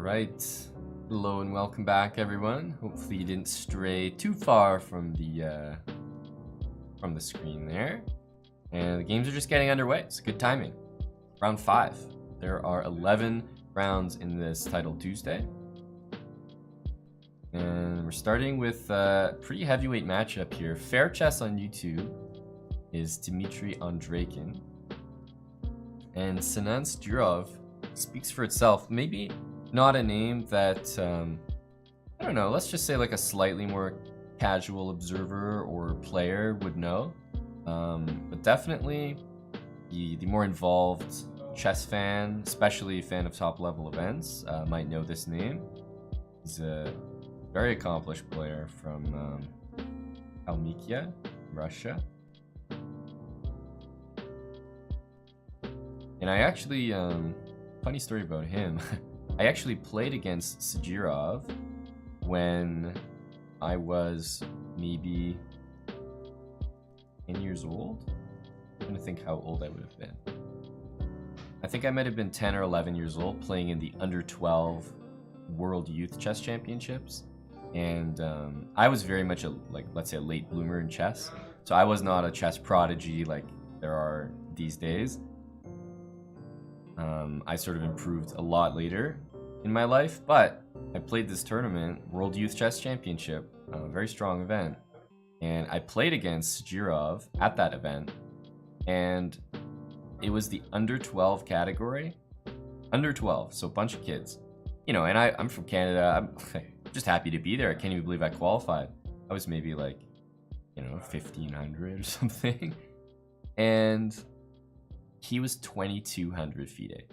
Alright, hello and welcome back everyone. Hopefully you didn't stray too far from the screen there. And the games are just getting underway. It's good timing. Round 5. There are 11 rounds in this Title Tuesday. And we're starting with a pretty heavyweight matchup here. Fair Chess on YouTube is Dmitry Andreikin. And Sinan Sturov speaks for itself. Maybe not a name that, I don't know, let's just say like a slightly more casual observer or player would know. But definitely the more involved chess fan, especially a fan of top level events, might know this name. He's a very accomplished player from Kalmykia, Russia. And I actually, funny story about him, I actually played against Sijirov when I was maybe 10 years old. I'm trying to think how old I would have been. I think I might have been 10 or 11 years old playing in the under 12 World Youth Chess Championships. And I was very much let's say a late bloomer in chess. So I was not a chess prodigy like there are these days. I sort of improved a lot later in my life, but I played this tournament, World Youth Chess Championship, a very strong event, and I played against Sijirov at that event, and it was the under 12 category. Under 12, so a bunch of kids. You know, and I'm from Canada, I'm just happy to be there. I can't even believe I qualified. I was maybe like, 1,500 or something. And he was 2,200 FIDE.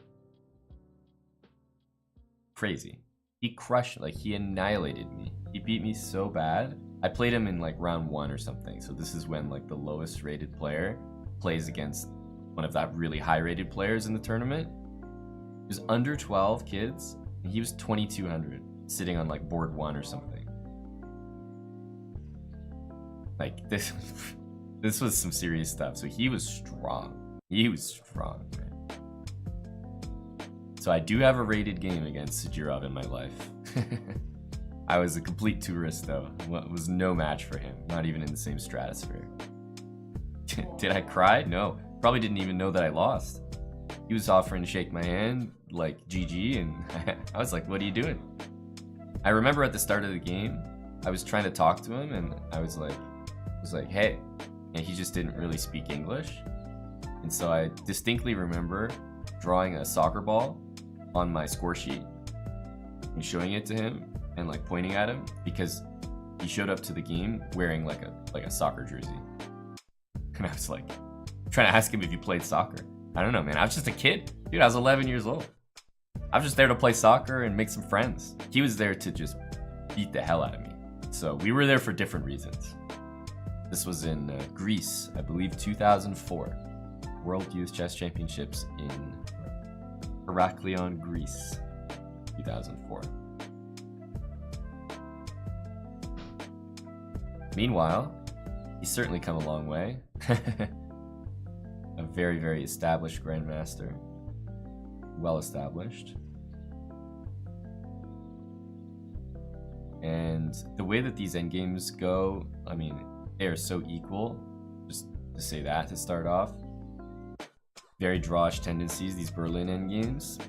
Crazy. He crushed, he annihilated me. He beat me so bad. I played him in round 1 or something. So this is when the lowest rated player plays against one of that really high rated players in the tournament. It was under 12 kids, and he was 2,200, sitting on board 1 or something. This was some serious stuff. So he was strong. He was strong, man. So I do have a rated game against Sijirov in my life. I was a complete tourist, though. It was no match for him. Not even in the same stratosphere. Did I cry? No. Probably didn't even know that I lost. He was offering to shake my hand, GG, and I was like, what are you doing? I remember at the start of the game, I was trying to talk to him, and I was like, hey. And he just didn't really speak English. And so I distinctly remember drawing a soccer ball on my score sheet and showing it to him and pointing at him because he showed up to the game wearing a soccer jersey. And I was trying to ask him if he played soccer. I don't know, man. I was just a kid. Dude, I was 11 years old. I was just there to play soccer and make some friends. He was there to just beat the hell out of me. So we were there for different reasons. This was in Greece, I believe 2004. World Youth Chess Championships in Heraklion, Greece, 2004. Meanwhile, he's certainly come a long way. A very, very established grandmaster. Well established. And the way that these endgames go, I mean, they are so equal. Just to say that to start off. Very drawish tendencies, these Berlin endgames.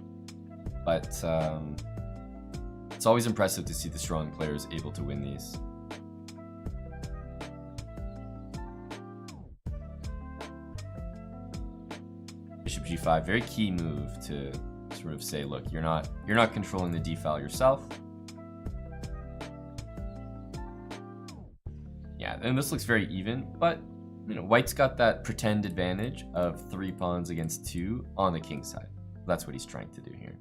But it's always impressive to see the strong players able to win these. Bishop g5, very key move to sort of say, look, you're not controlling the d file yourself. Yeah, and this looks very even, but White's got that pretend advantage of 3 pawns against 2 on the king side. That's what he's trying to do here.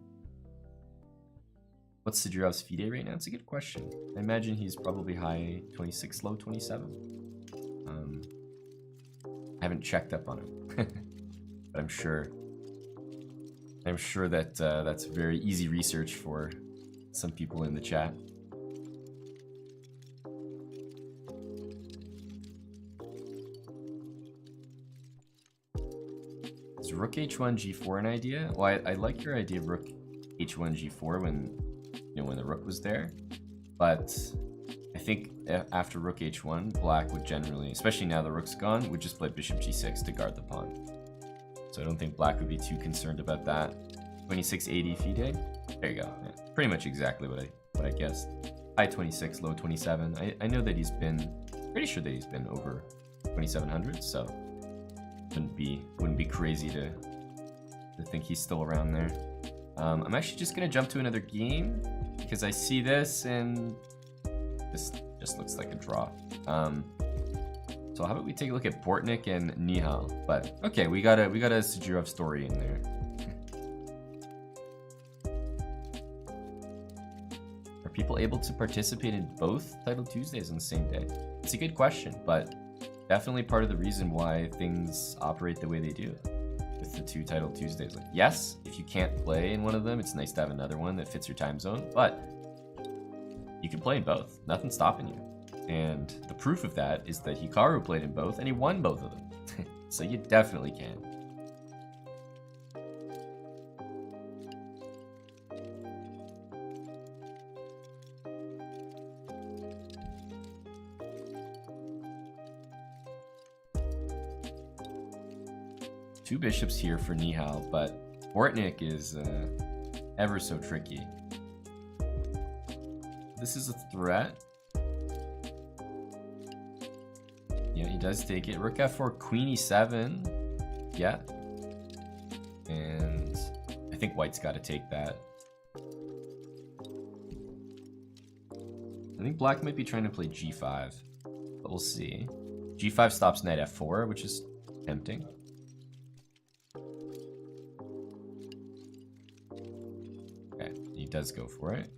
What's Sijirov's FIDE right now? It's a good question. I imagine he's probably high 26, low 27. I haven't checked up on him, but I'm sure that that's very easy research for some people in the chat. Is rook h1 g4 an idea? Well, I like your idea of rook h1 g4 when you know, when the rook was there. But I think after rook h1, black would generally, especially now the rook's gone, would just play bishop g6 to guard the pawn. So I don't think black would be too concerned about that. 2680 FIDE. There you go. Yeah, pretty much exactly what I guessed. High 26, low 27. I know that he's been, pretty sure that he's been over 2700, so wouldn't be crazy to think he's still around there. I'm actually just gonna jump to another game because I see this and this just looks like a draw. So how about we take a look at Bortnik and Nihal? But okay, we got a Sajirov story in there. Are people able to participate in both Title Tuesdays on the same day? It's a good question, but definitely part of the reason why things operate the way they do with the 2 Title Tuesdays. Like, yes, if you can't play in one of them, it's nice to have another one that fits your time zone, but you can play in both. Nothing's stopping you. And the proof of that is that Hikaru played in both and he won both of them. So you definitely can. Two bishops here for Nihal, but Bortnik is ever so tricky. This is a threat. Yeah, he does take it. Rook f4, queen e7. Yeah. And I think white's got to take that. I think black might be trying to play g5, but we'll see. g5 stops knight f4, which is tempting. Okay, he does go for it.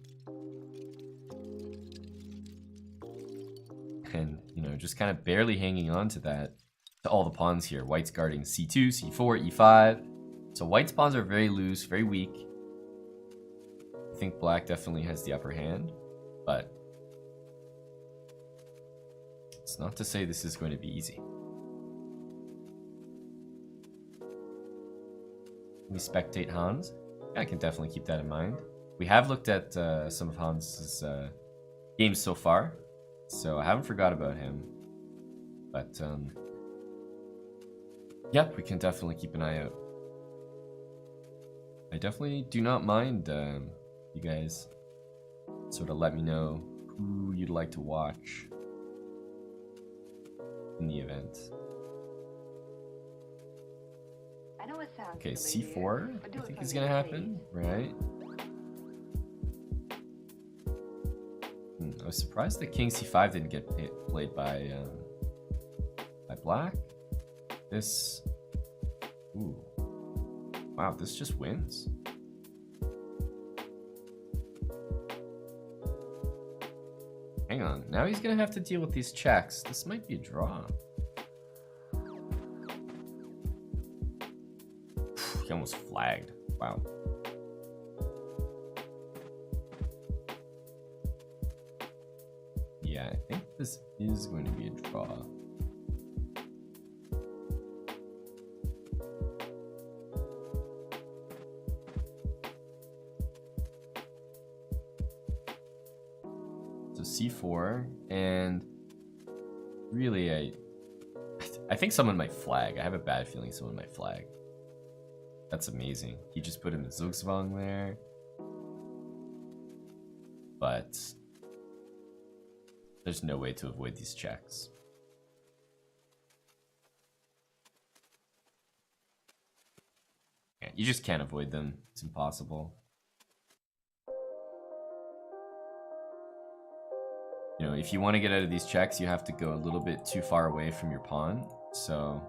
And, you know, just kind of barely hanging on to that, to all the pawns here. White's guarding c2, c4, e5. So white's pawns are very loose, very weak. I think black definitely has the upper hand, but it's not to say this is going to be easy. Can we spectate Hans? Yeah, I can definitely keep that in mind. We have looked at some of Hans's games so far, so I haven't forgot about him. But, yep, we can definitely keep an eye out. I definitely do not mind you guys sort of let me know who you'd like to watch in the event. Okay, c4, I think is going to happen, right? I was surprised that king c5 didn't get played by black. This, ooh, wow, this just wins. Hang on, now he's gonna have to deal with these checks. This might be a draw. He almost flagged. Wow. Yeah, I think this is going to be a draw. So c4, and really I think someone might flag. I have a bad feeling someone might flag. That's amazing. He just put him in Zugzwang there. But there's no way to avoid these checks. Yeah, you just can't avoid them. It's impossible. You know, if you want to get out of these checks, you have to go a little bit too far away from your pawn. So,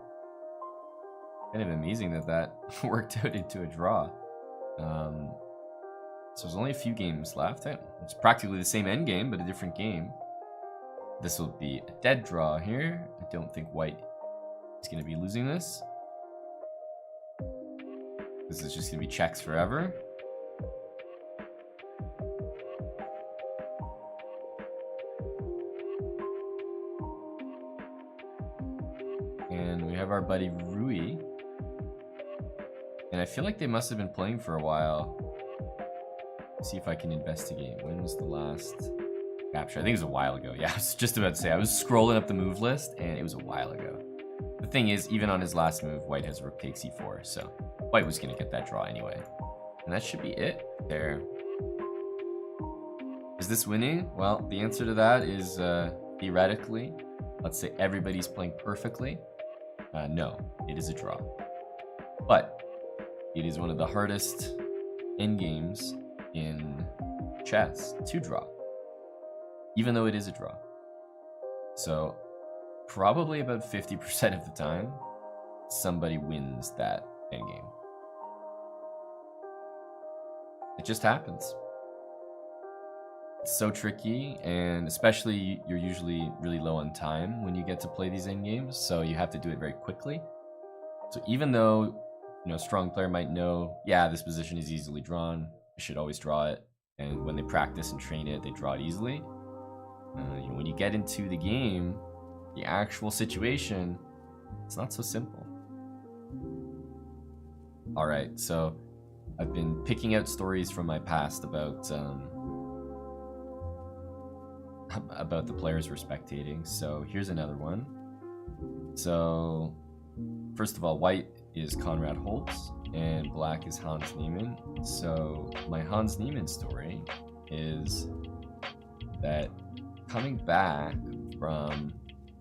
kind of amazing that that worked out into a draw. So there's only a few games left. It's practically the same endgame, but a different game. This will be a dead draw here. I don't think white is going to be losing this. This is just going to be checks forever. And we have our buddy Rui. And I feel like they must have been playing for a while. see if I can investigate. When was the last capture? I think it was a while ago. Yeah, I was just about to say. I was scrolling up the move list, and it was a while ago. The thing is, even on his last move, white has rook takes e4, so white was going to get that draw anyway. And that should be it there. Is this winning? Well, the answer to that is theoretically, let's say everybody's playing perfectly. No, it is a draw. But it is one of the hardest endgames in chess to draw, even though it is a draw. So probably about 50% of the time, somebody wins that endgame. It just happens. It's so tricky, and especially you're usually really low on time when you get to play these endgames, so you have to do it very quickly. So even though, you know, a strong player might know, yeah, this position is easily drawn, I should always draw it, and when they practice and train it, they draw it easily. You know, when you get into the game, the actual situation, it's not so simple. All right, so I've been picking out stories from my past about the players we're spectating. So here's another one. So first of all, white is Konrad Holtz and black is Hans Niemann. So my Hans Niemann story is that coming back from,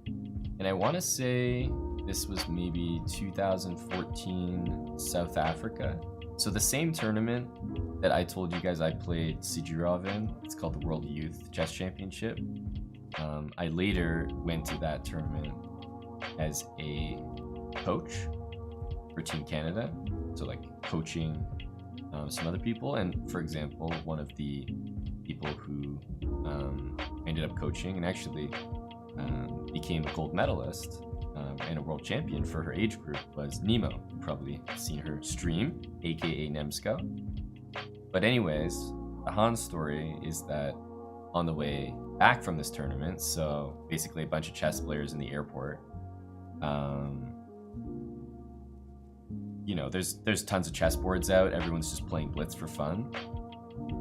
and I want to say this was maybe 2014 South Africa. So the same tournament that I told you guys I played Sijirov in, it's called the World Youth Chess Championship. I later went to that tournament as a coach for Team Canada. So like coaching some other people. And for example, one of the people who ended up coaching and actually became a gold medalist and a world champion for her age group was Nemo. You've probably seen her stream, aka Nemsko. But anyways, the Hans story is that on the way back from this tournament, so basically a bunch of chess players in the airport, you know, there's tons of chess boards out, everyone's just playing Blitz for fun.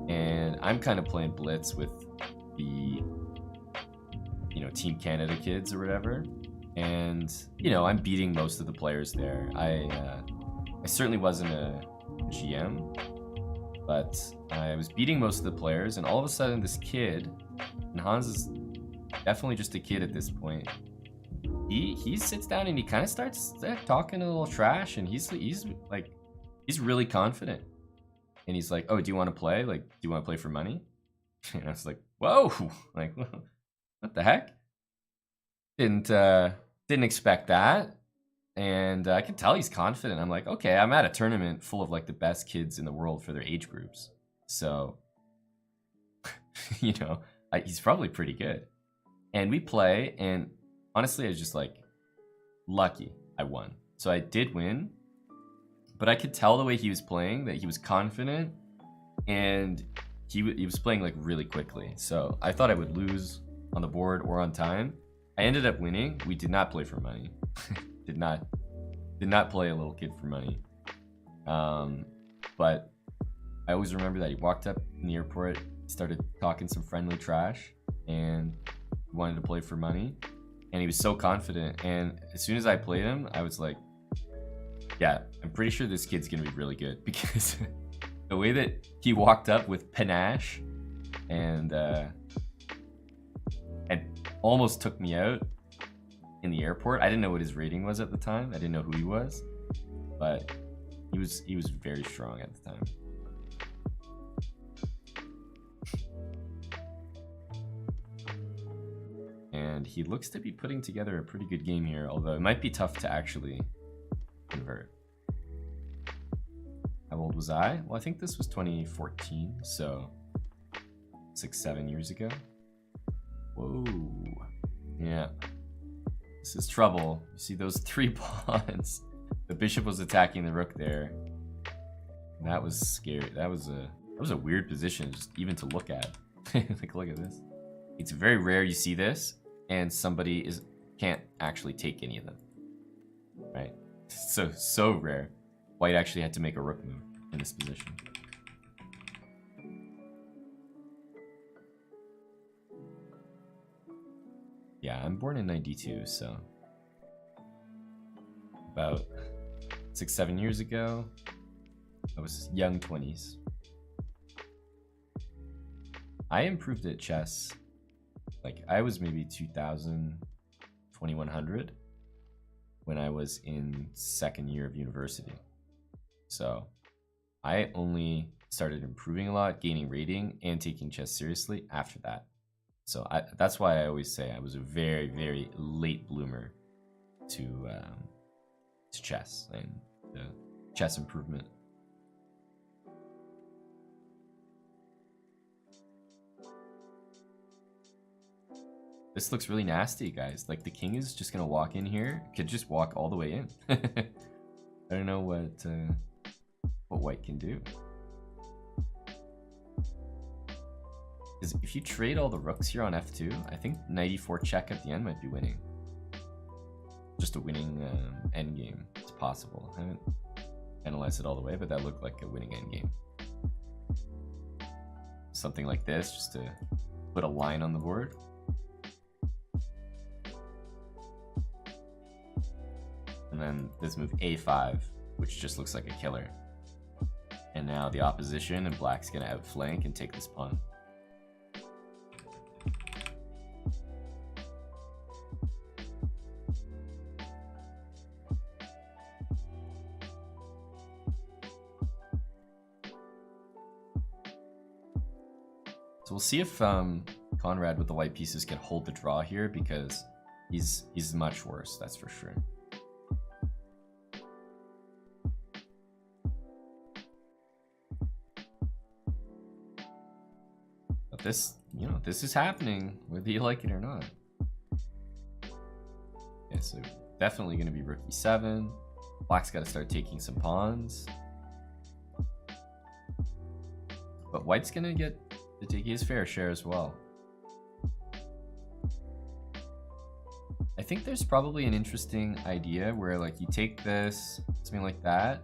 And I'm kind of playing Blitz with the, you know, Team Canada kids or whatever. And, you know, I'm beating most of the players there. I certainly wasn't a GM, but I was beating most of the players, and all of a sudden this kid, and Hans is definitely just a kid at this point, he sits down and he kind of starts talking a little trash, and he's really confident. And he's like, oh, do you want to play? Like, do you want to play for money? And I was like, whoa, like, what the heck? Didn't expect that. And I can tell he's confident. I'm like, okay, I'm at a tournament full of like the best kids in the world for their age groups. So, you know, he's probably pretty good. And we play, and honestly, I was just like, lucky I won. So I did win, but I could tell the way he was playing that he was confident, and he was playing like really quickly. So I thought I would lose on the board or on time. I ended up winning. We did not play for money. did not play a little kid for money. But I always remember that he walked up in the airport, started talking some friendly trash, and wanted to play for money. And he was so confident. And as soon as I played him, I was like, yeah, I'm pretty sure this kid's gonna be really good, because the way that he walked up with panache and almost took me out in the airport. I didn't know what his rating was at the time. I didn't know who he was, but he was very strong at the time. And he looks to be putting together a pretty good game here, although it might be tough to actually convert. How old was I? Well, I think this was 2014, so 6-7 years ago. Whoa. Yeah. This is trouble. You see those 3 pawns? The bishop was attacking the rook there. That was scary. That was a weird position just even to look at. Like, look at this. It's very rare you see this, and somebody can't actually take any of them. Right? So rare. White actually had to make a rook move in this position. Yeah, I'm born in 92, so about 6-7 years ago, I was young 20s. I improved at chess. Like, I was maybe 2000, 2100 when I was in second year of university. So I only started improving a lot, gaining rating, and taking chess seriously after that. So that's why I always say I was a very, very late bloomer to chess and chess improvement. This looks really nasty, guys. Like, the king is just gonna walk in here. Could just walk all the way in. I don't know what white can do. Because if you trade all the rooks here on f2, I think knight e4 check at the end might be winning. Just a winning endgame. It's possible. I haven't analyzed it all the way, but that looked like a winning endgame. Something like this, just to put a line on the board. And then this move a5, which just looks like a killer. And now the opposition, and black's gonna outflank and take this pawn. So we'll see if Conrad with the white pieces can hold the draw here, because he's much worse, that's for sure. But this, you know, this is happening whether you like it or not. Okay, so definitely going to be rook e7. Black's got to start taking some pawns. But white's going to get to take his fair share as well. I think there's probably an interesting idea where, like, you take this, something like that,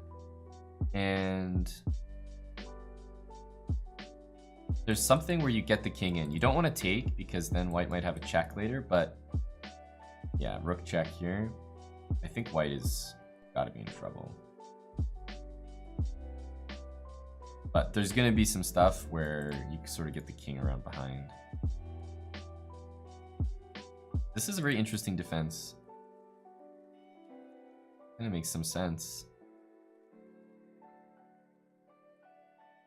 and there's something where you get the king in. You don't want to take, because then white might have a check later, but yeah, rook check here. I think white has got to be in trouble. But there's going to be some stuff where you can sort of get the king around behind. This is a very interesting defense. And it makes some sense.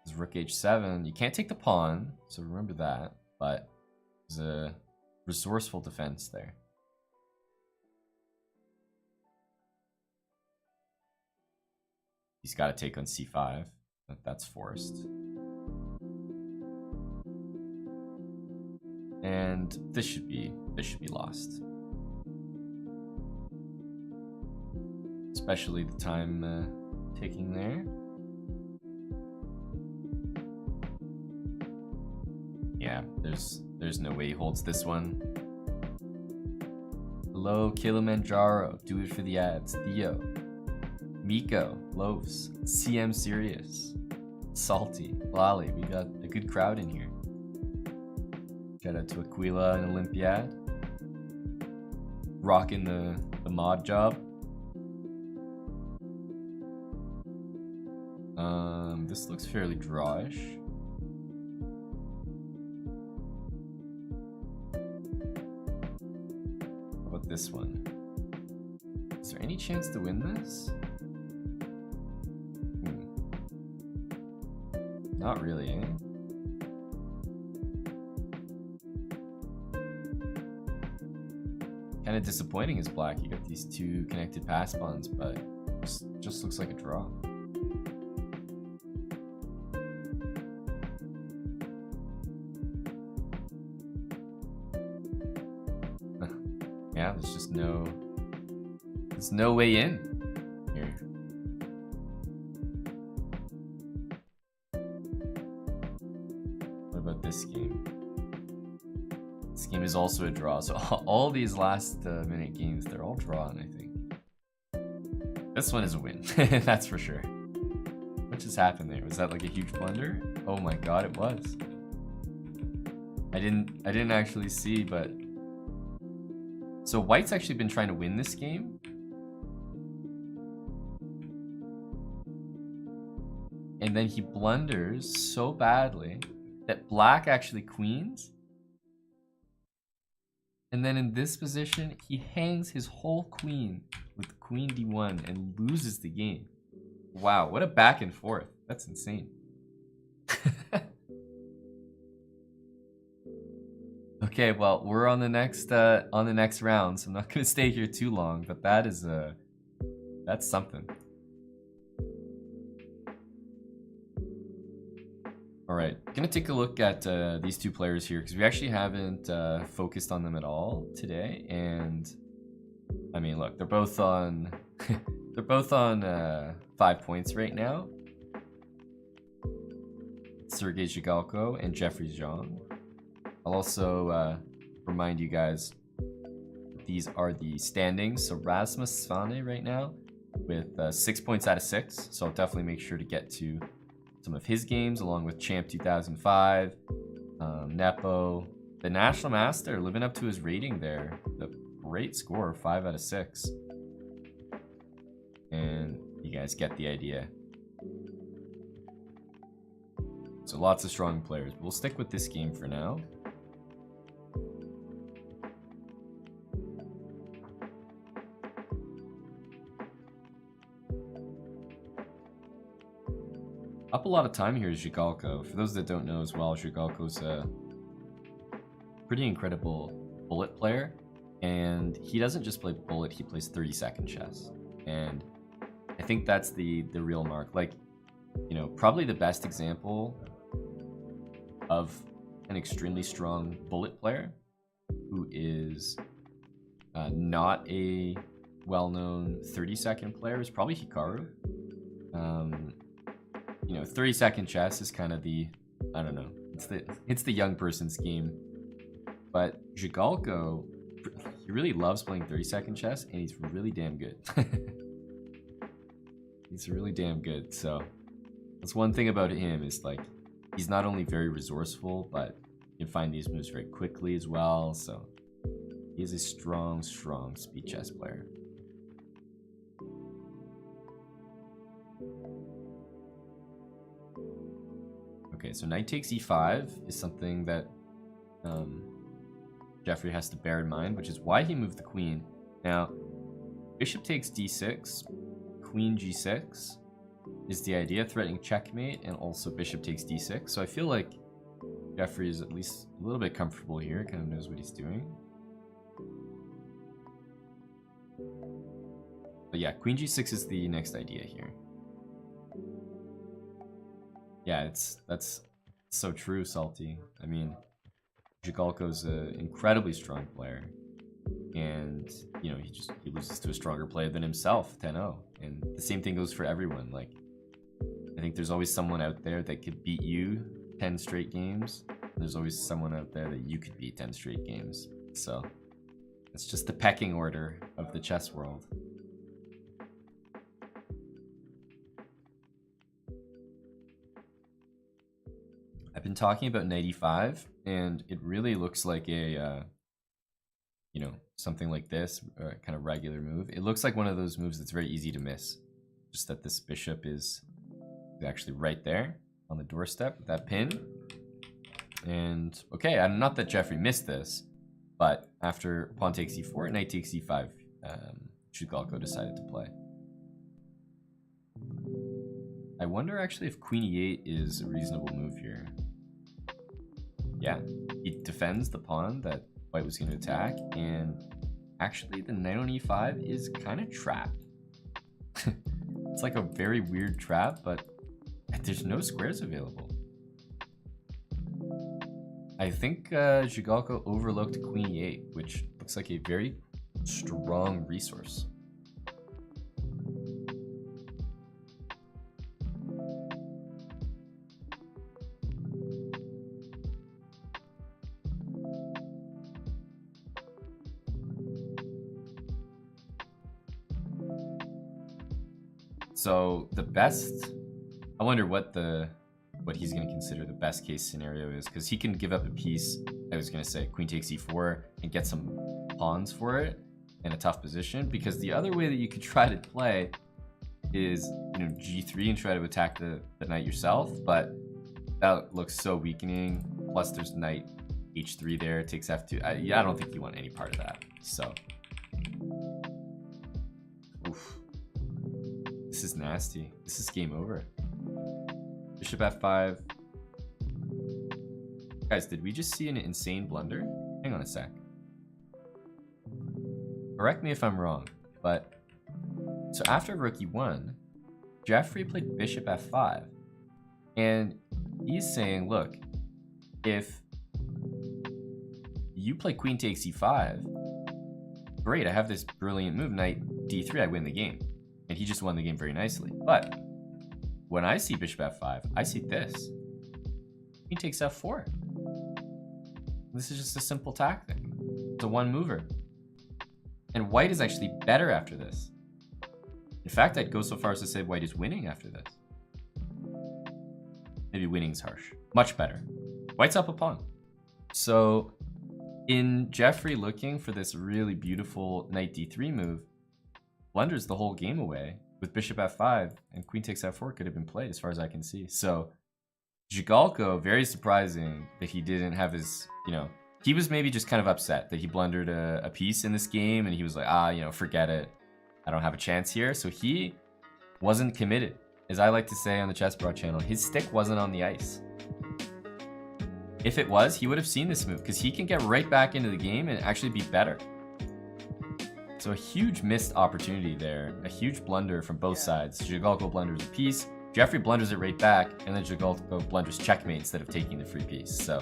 There's rook h7. You can't take the pawn, so remember that. But there's a resourceful defense there. He's got to take on c5. That's forced. And this should be lost. Especially the time taking there. Yeah, there's no way he holds this one. Hello, Kilimanjaro. Do it for the ads. Theo. Miko. Loaves. CM Serious. Salty. Lolly. We got a good crowd in here. Shout out to Aquila and Olympiad. Rocking the mod job. This looks fairly drawish. How about this one? Is there any chance to win this? Not really, eh? Kind of disappointing as black. You got these two connected pass pawns, but just looks like a draw. Yeah, there's just no way in here. What about this game? This game is also a draw, so all these last minute games, they're all drawn, I think. This one is a win, that's for sure. What just happened there? Was that like a huge blunder? Oh my god, it was. I didn't actually see, but So White's actually been trying to win this game. And then he blunders so badly that Black actually queens. And then in this position, he hangs his whole queen with queen d1 and loses the game. Wow, what a back and forth. That's insane. Okay, well, we're on the next round, so I'm not gonna stay here too long, but that is that's something. All right, gonna take a look at these two players here because we actually haven't focused on them at all today. And I mean, look, they're both on they're both on 5 points right now. Sergei Zhigalko and Jeffrey Zhang. I'll also remind you guys these are the standings. So Rasmus Svane right now with 6 points out of 6. So I'll definitely make sure to get to some of his games along with Champ 2005, Nepo, the National Master living up to his rating there. The great score, 5 out of 6. And you guys get the idea. So lots of strong players. We'll stick with this game for now. Up a lot of time here is Zhigalko. For those that don't know as well, Zhigalko's a pretty incredible bullet player. And he doesn't just play bullet, he plays 30-second chess. And I think that's the real mark. Like, you know, probably the best example of an extremely strong bullet player who is not a well-known 30-second player is probably Hikaru. You know, 30-second chess is kind of the, I don't know, it's the young person's game. But Zhigalko, he really loves playing 30-second chess, and he's really damn good. He's really damn good. So that's one thing about him is like he's not only very resourceful, but you can find these moves very quickly as well. So he is a strong speed chess player. Okay, so knight takes e5 is something that Jeffrey has to bear in mind, which is why he moved the queen. Now, bishop takes d6, queen g6 is the idea, threatening checkmate, and also bishop takes d6. So I feel like Jeffrey is at least a little bit comfortable here, kind of knows what he's doing. But yeah, queen g6 is the next idea here. Yeah, that's so true, Salty. I mean, Zhigalko's an incredibly strong player. And, you know, he loses to a stronger player than himself, 10-0. And the same thing goes for everyone. Like, I think there's always someone out there that could beat you 10 straight games. There's always someone out there that you could beat 10 straight games. So, it's just the pecking order of the chess world. I've been talking about knight e5, and it really looks like a, you know, something like this, kind of regular move. It looks like one of those moves that's very easy to miss. Just that this bishop is actually right there on the doorstep with that pin. And, okay, not that Jeffrey missed this, but after pawn takes e4, knight takes e5, Zhigalko decided to play. I wonder actually if queen e8 is a reasonable move here. Yeah, he defends the pawn that White was going to attack, and actually the knight on e5 is kind of trapped. It's like a very weird trap, but there's no squares available. I think Zhigalko overlooked queen e8, which looks like a very strong resource. So the best, I wonder what the what he's going to consider the best case scenario is, because he can give up a piece. I was going to say queen takes e4 and get some pawns for it in a tough position, because the other way that you could try to play is, you know, g3 and try to attack the knight yourself, but that looks so weakening. Plus there's knight h3 there, it takes f2. I don't think you want any part of that. So oof. This is nasty. This is game over. Bishop f5. Guys, did we just see an insane blunder? Hang on a sec. Correct me if I'm wrong, but so after rook e1, Jeffrey played bishop f5, and he's saying, look, if you play queen takes e5, great, I have this brilliant move, knight d3, I win the game. And he just won the game very nicely. But when I see bishop f5, I see this. Queen takes f4. This is just a simple tactic. It's a one mover. And white is actually better after this. In fact, I'd go so far as to say white is winning after this. Maybe winning's harsh. Much better. White's up a pawn. So in Jeffrey looking for this really beautiful knight d3 move, blunders the whole game away with bishop f5, and queen takes f4 could have been played as far as I can see. So Jigalko, very surprising that he didn't have his, you know, he was maybe just kind of upset that he blundered a piece in this game, and he was like, you know, forget it. I don't have a chance here. So he wasn't committed. As I like to say on the Chess Bro channel, his stick wasn't on the ice. If it was, he would have seen this move, because he can get right back into the game and actually be better. So a huge missed opportunity there, a huge blunder from both sides. Jigalko blunders a piece, Jeffrey blunders it right back, and then Jigalko blunders checkmate instead of taking the free piece. So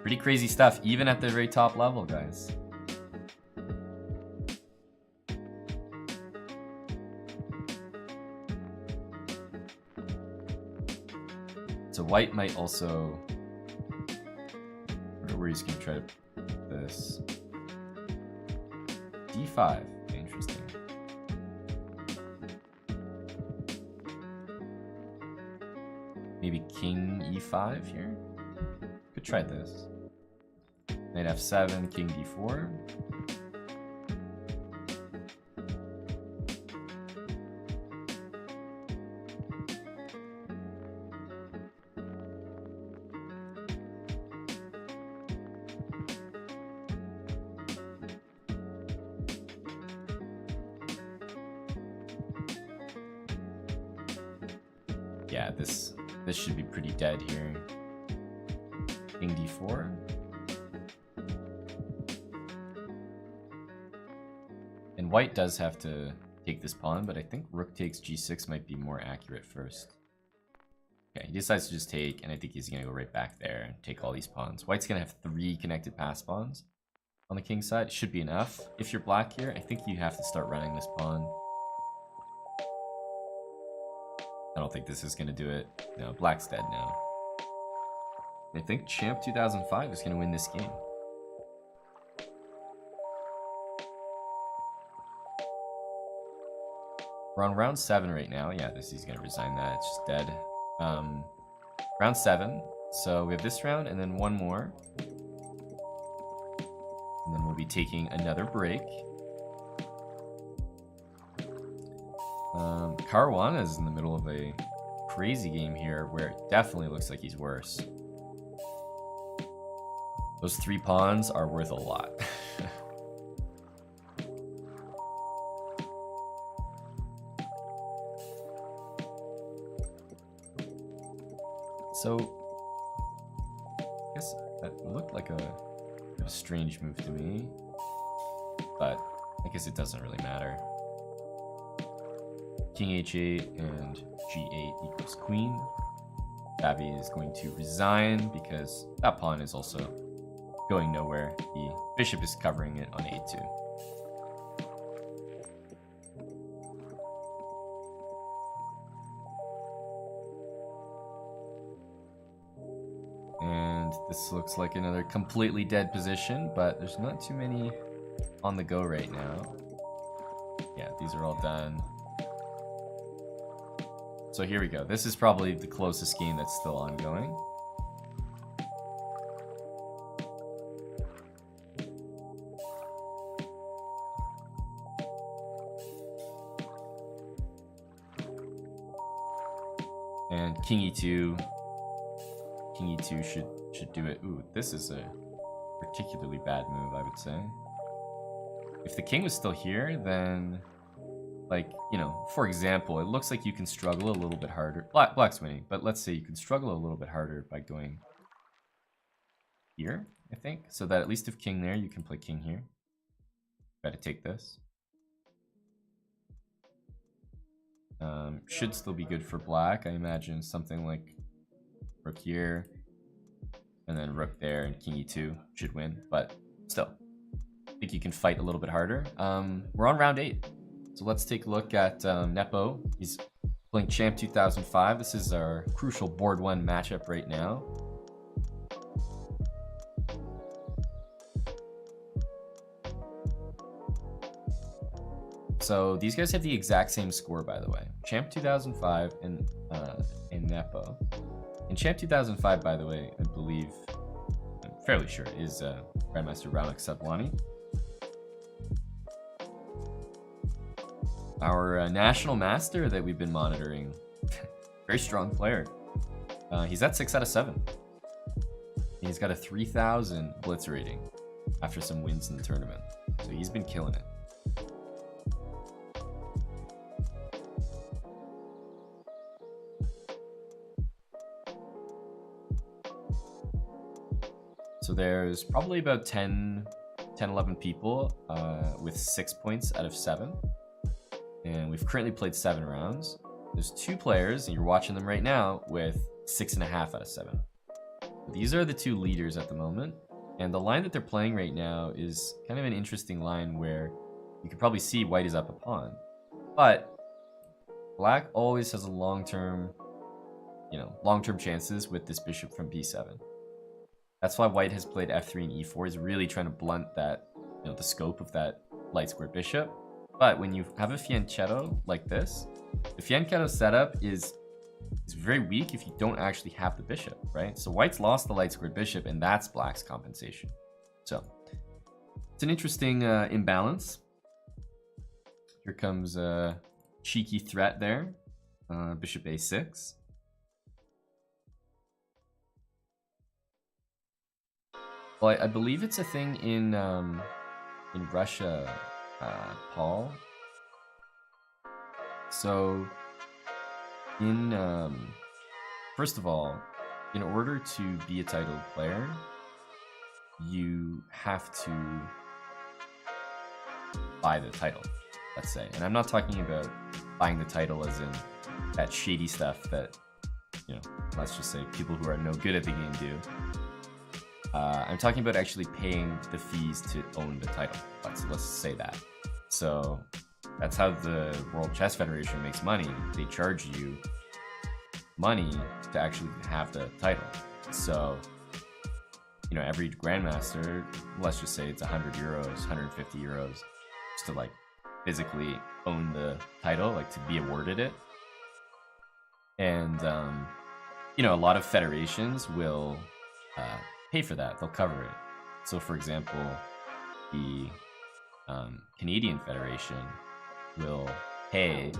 pretty crazy stuff, even at the very top level, guys. So white might also, I wonder where he's going to try to put this. d5, interesting. Maybe king e5 here? Could try this. Knight f7, king d4. Yeah, this should be pretty dead here. King d4. And white does have to take this pawn, but I think rook takes g6 might be more accurate first. Okay, he decides to just take, and I think he's going to go right back there and take all these pawns. White's going to have 3 connected pass pawns on the king side. Should be enough. If you're black here, I think you have to start running this pawn. I don't think this is going to do it. No, black's dead now. I think Champ 2005 is going to win this game. We're on round 7 right now. Yeah, he's going to resign that. It's just dead. Round 7. So we have this round and then one more. And then we'll be taking another break. Caruana is in the middle of a crazy game here where it definitely looks like he's worse. Those 3 pawns are worth a lot. So, I guess that looked like a strange move to me, but I guess it doesn't really matter. King h8 and g8 equals queen. Abby is going to resign because that pawn is also going nowhere. The bishop is covering it on a2. And this looks like another completely dead position, but there's not too many on the go right now. Yeah, these are all done. So here we go. This is probably the closest game that's still ongoing. And King E2. King E2 should do it. Ooh, this is a particularly bad move, I would say. If the king was still here, then, like, you know, for example, it looks like you can struggle a little bit harder. Black's winning, but let's say you can struggle a little bit harder by going here, I think. So that at least if king there, you can play king here. Got to take this. Should still be good for black. I imagine something like rook here, and then rook there, and king e2 should win. But still, I think you can fight a little bit harder. We're on round 8. So let's take a look at Nepo. He's playing Champ 2005. This is our crucial board 1 matchup right now. So these guys have the exact same score, by the way. Champ 2005 and Nepo. And Champ 2005, by the way, I believe, I'm fairly sure, is Grandmaster Raunik Sadwani. Our national master that we've been monitoring. Very strong player. He's at 6 out of 7. And he's got a 3,000 blitz rating after some wins in the tournament. So he's been killing it. So there's probably about 10, 11 people with 6 points out of 7. And we've currently played 7 rounds. There's 2 players, and you're watching them right now, with 6.5 out of 7. These are the 2 leaders at the moment. And the line that they're playing right now is kind of an interesting line where you can probably see white is up a pawn. But black always has a long-term chances with this bishop from b7. That's why white has played f3 and e4. He's really trying to blunt that, the scope of that light square bishop. But when you have a fianchetto like this, the fianchetto setup is very weak if you don't actually have the bishop, right? So white's lost the light squared bishop, and that's black's compensation. So it's an interesting imbalance. Here comes a cheeky threat there, bishop a6. Well, I believe it's a thing in Russia, Paul. So, first of all, in order to be a titled player, you have to buy the title, let's say. And I'm not talking about buying the title as in that shady stuff that, let's just say people who are no good at the game do. I'm talking about actually paying the fees to own the title. Let's say that. So that's how the World Chess Federation makes money. They charge you money to actually have the title. So, every grandmaster, let's just say it's 100 euros, 150 euros, just to physically own the title, to be awarded it. And a lot of federations will pay for that. They'll cover it. So for example, the Canadian Federation will pay,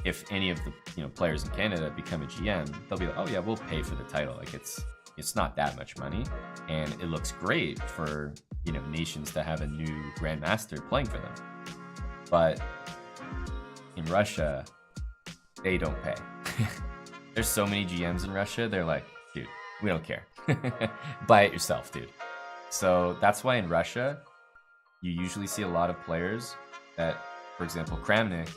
if any of the players in Canada become a GM, they'll be like, oh yeah, we'll pay for the title. It's not that much money, and it looks great for nations to have a new grandmaster playing for them. But in Russia, they don't pay. There's so many GMs in Russia, they're like, dude, we don't care. Buy it yourself, dude. So that's why in Russia, you usually see a lot of players that, for example, Kramnik,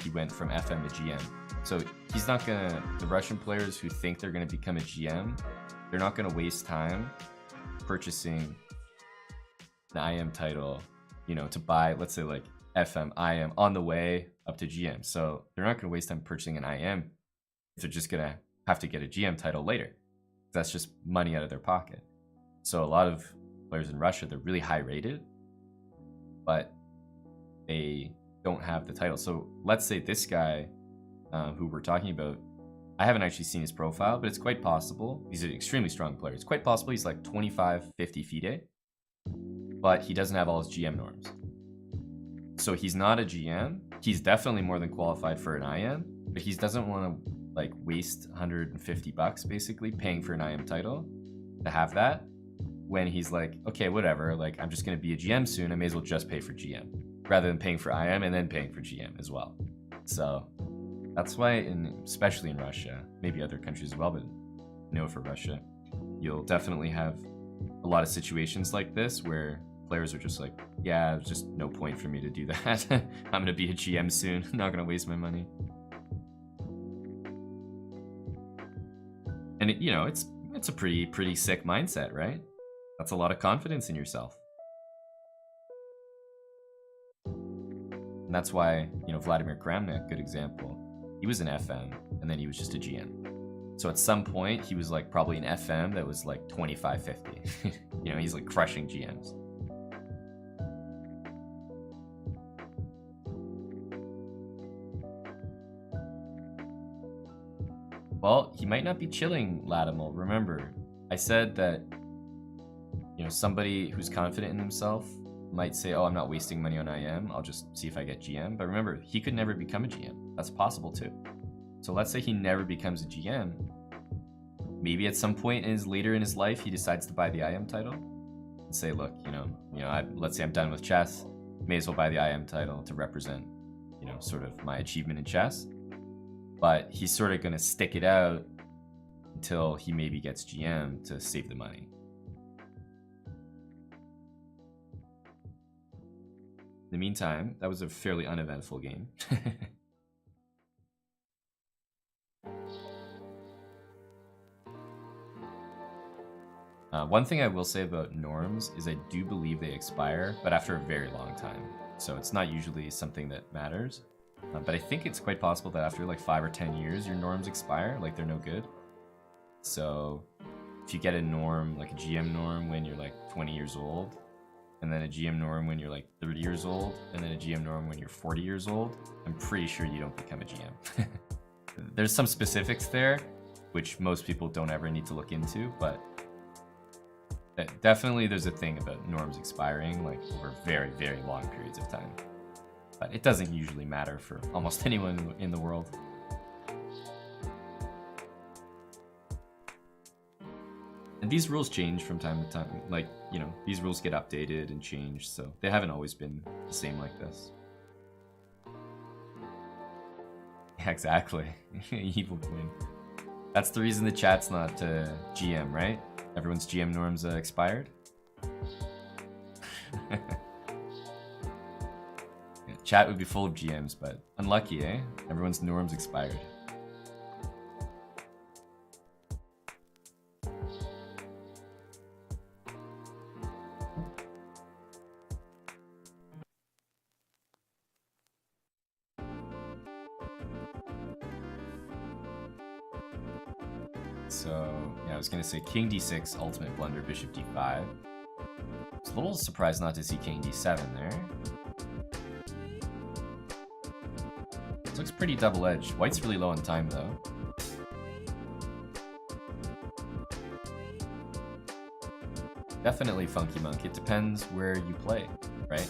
he went from FM to GM. So he's not gonna, the Russian players who think they're gonna become a GM, they're not gonna waste time purchasing an IM title, to buy, let's say FM, IM on the way up to GM. So they're not gonna waste time purchasing an IM if they're just gonna have to get a GM title later. That's just money out of their pocket. So a lot of players in Russia, they're really high rated, but they don't have the title. So let's say this guy who we're talking about, I haven't actually seen his profile, but it's quite possible. He's an extremely strong player. It's quite possible he's like 25, 50 FIDE, but he doesn't have all his GM norms. So he's not a GM. He's definitely more than qualified for an IM, but he doesn't want to like waste 150 bucks basically paying for an IM title to have that when he's like, okay, whatever, like I'm just going to be a GM soon. I may as well just pay for GM rather than paying for IM and then paying for GM as well. So that's why, especially in Russia, maybe other countries as well, but for Russia, you'll definitely have a lot of situations like this where players are just like, yeah, there's just no point for me to do that. I'm going to be a GM soon. I'm not going to waste my money. And it's a pretty sick mindset, right? That's a lot of confidence in yourself. And that's why, Vladimir Kramnik, good example. He was an FM, and then he was just a GM. So at some point, he was like probably an FM that was like 25-50. He's like crushing GMs. Well, he might not be chilling, Latimal. Remember, I said that, somebody who's confident in himself might say, oh, I'm not wasting money on IM. I'll just see if I get GM. But remember, he could never become a GM. That's possible too. So let's say he never becomes a GM. Maybe at some point later in his life, he decides to buy the IM title and say, look, let's say I'm done with chess. May as well buy the IM title to represent, sort of my achievement in chess. But he's sort of going to stick it out until he maybe gets GM to save the money. In the meantime, that was a fairly uneventful game. One thing I will say about norms is I do believe they expire, but after a very long time. So it's not usually something that matters. But I think it's quite possible that after like 5 or 10 years, your norms expire, like they're no good. So if you get a norm, like a GM norm when you're like 20 years old, and then a GM norm when you're like 30 years old, and then a GM norm when you're 40 years old, I'm pretty sure you don't become a GM. There's some specifics there, which most people don't ever need to look into, but definitely there's a thing about norms expiring like over very, very long periods of time. But it doesn't usually matter for almost anyone in the world. And these rules change from time to time. Like, these rules get updated and changed, so they haven't always been the same like this. Exactly. Evil Queen. That's the reason the chat's not GM, right? Everyone's GM norms expired? Chat would be full of GMs, but unlucky, eh? Everyone's norms expired. So, yeah, I was gonna say King D6, ultimate blunder, Bishop D5. I was a little surprised not to see King D7 there. Looks pretty double-edged. White's really low on time, though. Definitely Funky Monk. It depends where you play, right?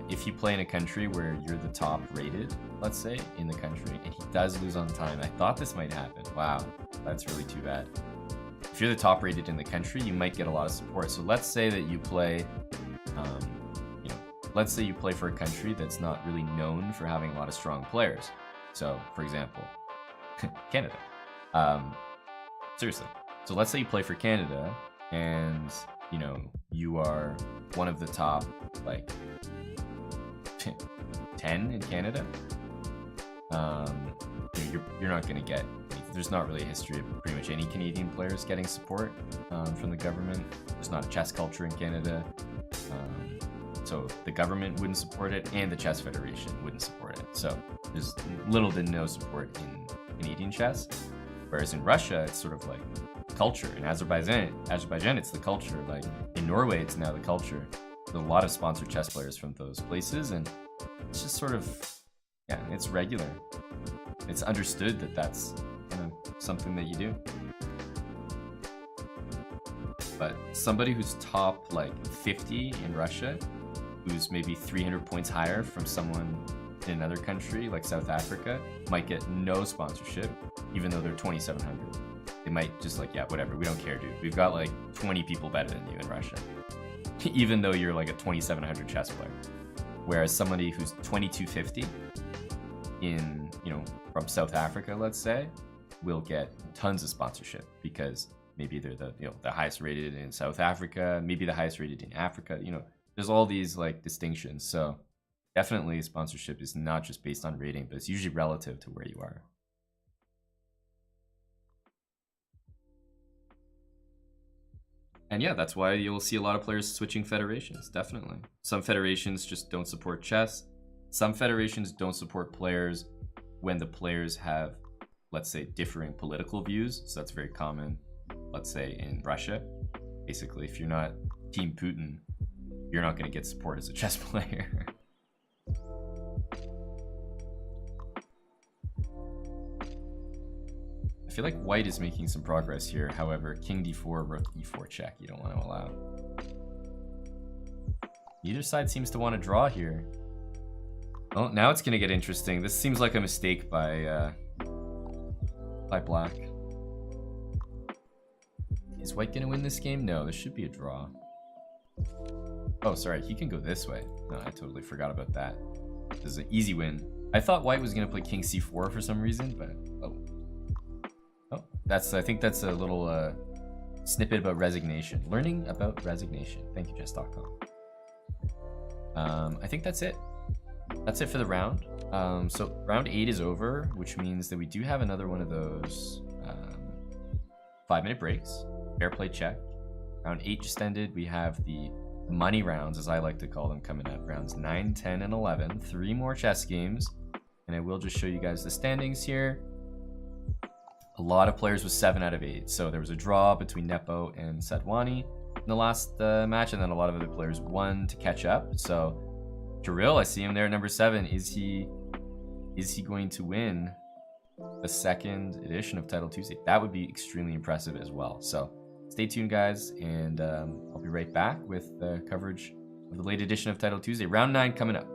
If you play in a country where you're the top rated, let's say, in the country, and he does lose on time. I thought this might happen. Wow, that's really too bad. If you're the top rated in the country, you might get a lot of support. So let's say that you play... let's say you play for a country that's not really known for having a lot of strong players. So, for example, Canada. Seriously. So let's say you play for Canada and, you are one of the top, like, 10 in Canada. You're not going to get... There's not really a history of pretty much any Canadian players getting support from the government. There's not a chess culture in Canada. So the government wouldn't support it, and the Chess Federation wouldn't support it. So there's little to no support in Canadian chess. Whereas in Russia, it's sort of like culture. In Azerbaijan, it's the culture. Like in Norway, it's now the culture. There's a lot of sponsored chess players from those places, and it's just sort of Yeah, it's regular. It's understood that that's something that you do. But somebody who's top like 50 in Russia, who's maybe 300 points higher from someone in another country like South Africa, might get no sponsorship, even though they're 2,700. They might just like, yeah, whatever, we don't care, dude. We've got like 20 people better than you in Russia, even though you're like a 2,700 chess player. Whereas somebody who's 2,250 in, from South Africa, let's say, will get tons of sponsorship because maybe they're the highest rated in South Africa, maybe the highest rated in Africa. There's all these like distinctions. So definitely sponsorship is not just based on rating, but it's usually relative to where you are. And yeah, that's why you'll see a lot of players switching federations, definitely. Some federations just don't support chess. Some federations don't support players when the players have, let's say, differing political views. So that's very common, let's say, in Russia. Basically, if you're not Team Putin, you're not going to get support as a chess player. I feel like white is making some progress here. However, king d4, rook e4 check, you don't want to allow. Neither side seems to want to draw here. Oh, now it's going to get interesting. This seems like a mistake by black. Is white going to win this game? No, this should be a draw. Oh, sorry, he can go this way. No, I totally forgot about that. This is an easy win. I thought white was going to play king c4 for some reason, but oh, I think that's a little snippet about resignation. Learning about resignation. Thank you, Chess.com. I think that's it. That's it for the round. So round 8 is over, which means that we do have another one of those 5-minute breaks. Fair play check. Round 8 just ended. We have the money rounds, as I like to call them, coming up. Rounds 9, 10, and 11. 3 more chess games. And I will just show you guys the standings here. A lot of players with 7 out of 8. So there was a draw between Nepo and Sadwani in the last match, and then a lot of other players won to catch up. So Kirill, I see him there at number 7. Is he going to win the second edition of Title Tuesday? That would be extremely impressive as well. So stay tuned, guys, and I'll be right back with the coverage of the late edition of Title Tuesday. Round 9 coming up.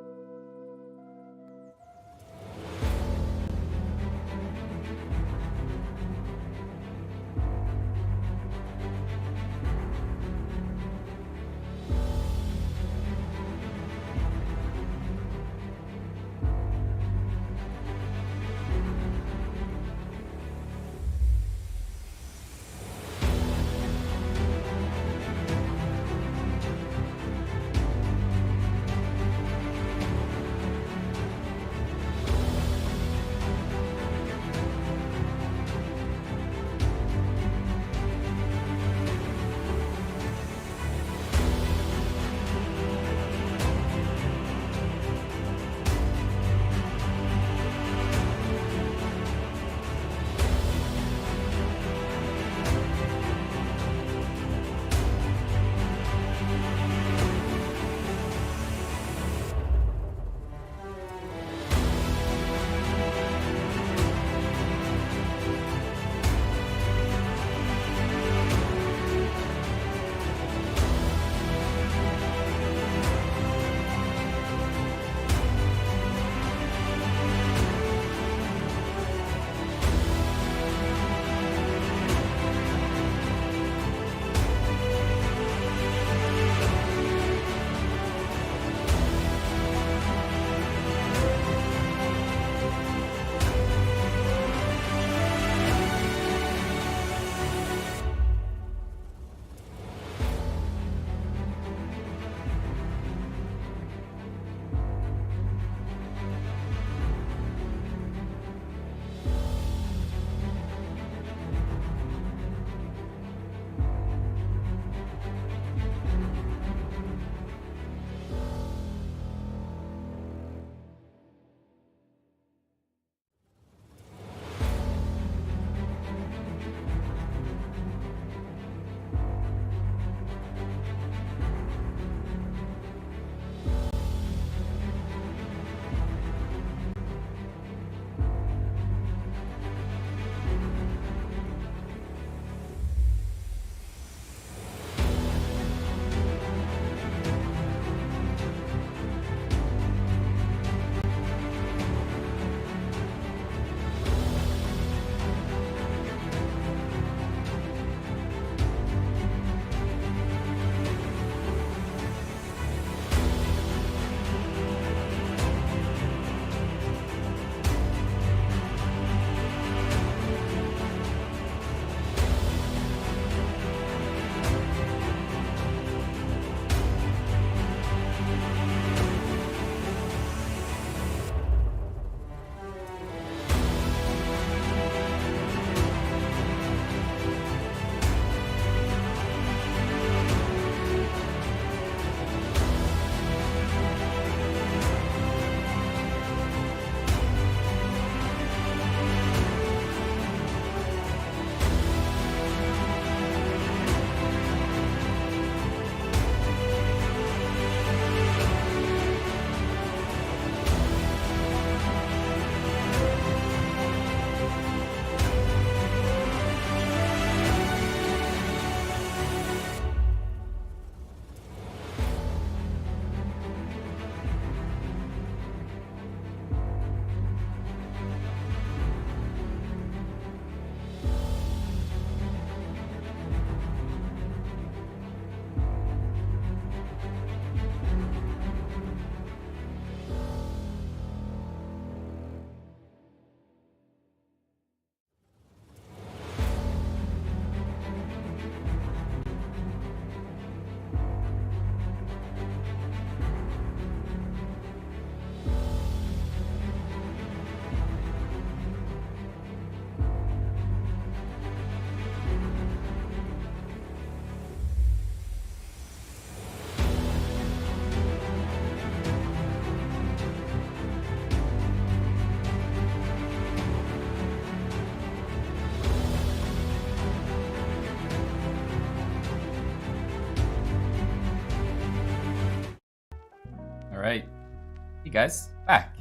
guys, back.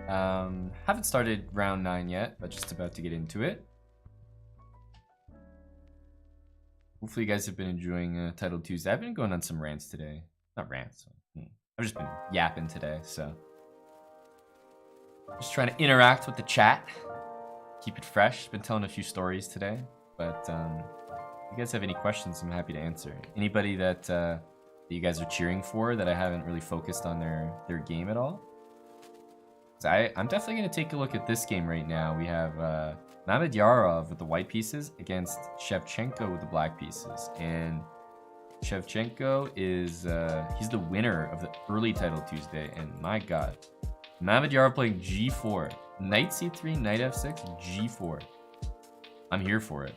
Haven't started round 9 yet, but just about to get into it. Hopefully you guys have been enjoying Title Tuesday. I've been going on some rants today. Not rants. I've just been yapping today, so. Just trying to interact with the chat. Keep it fresh. Been telling a few stories today, but if you guys have any questions, I'm happy to answer. Anybody that you guys are cheering for that I haven't really focused on their game at all? So I'm definitely going to take a look at this game right now. We have Mamedyarov with the white pieces against Shevchenko with the black pieces. And Shevchenko is, he's the winner of the early Title Tuesday. And my god, Mamedyarov playing g4. Knight c3, knight f6, g4. I'm here for it.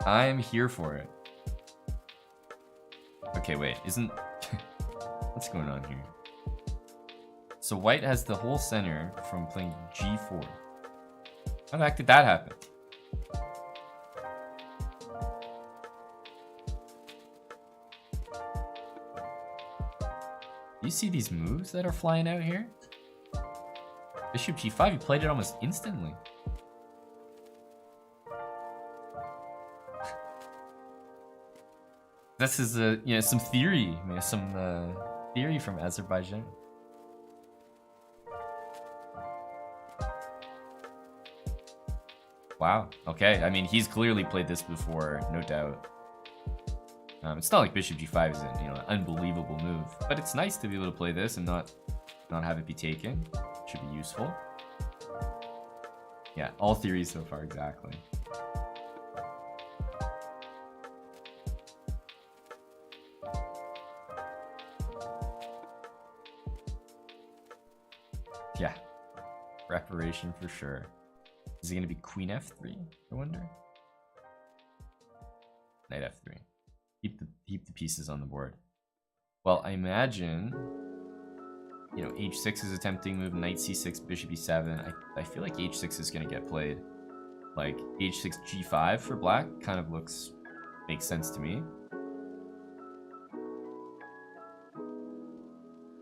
I am here for it. Okay, wait, isn't... What's going on here? So white has the whole center from playing g4. How the heck did that happen? Do you see these moves that are flying out here? Bishop g5, he played it almost instantly. This is some theory, some theory from Azerbaijan. Wow. Okay. I mean, he's clearly played this before, no doubt. It's not like Bishop G5 is an unbelievable move, but it's nice to be able to play this and not have it be taken. Should be useful. Yeah, all theories so far, exactly. Yeah, preparation for sure. Is it going to be Queen F3, I wonder? Knight F3. Keep the pieces on the board. Well, I imagine, H6 is a tempting move, Knight C6, Bishop E7. I feel like H6 is going to get played. Like, H6, G5 for black kind of makes sense to me.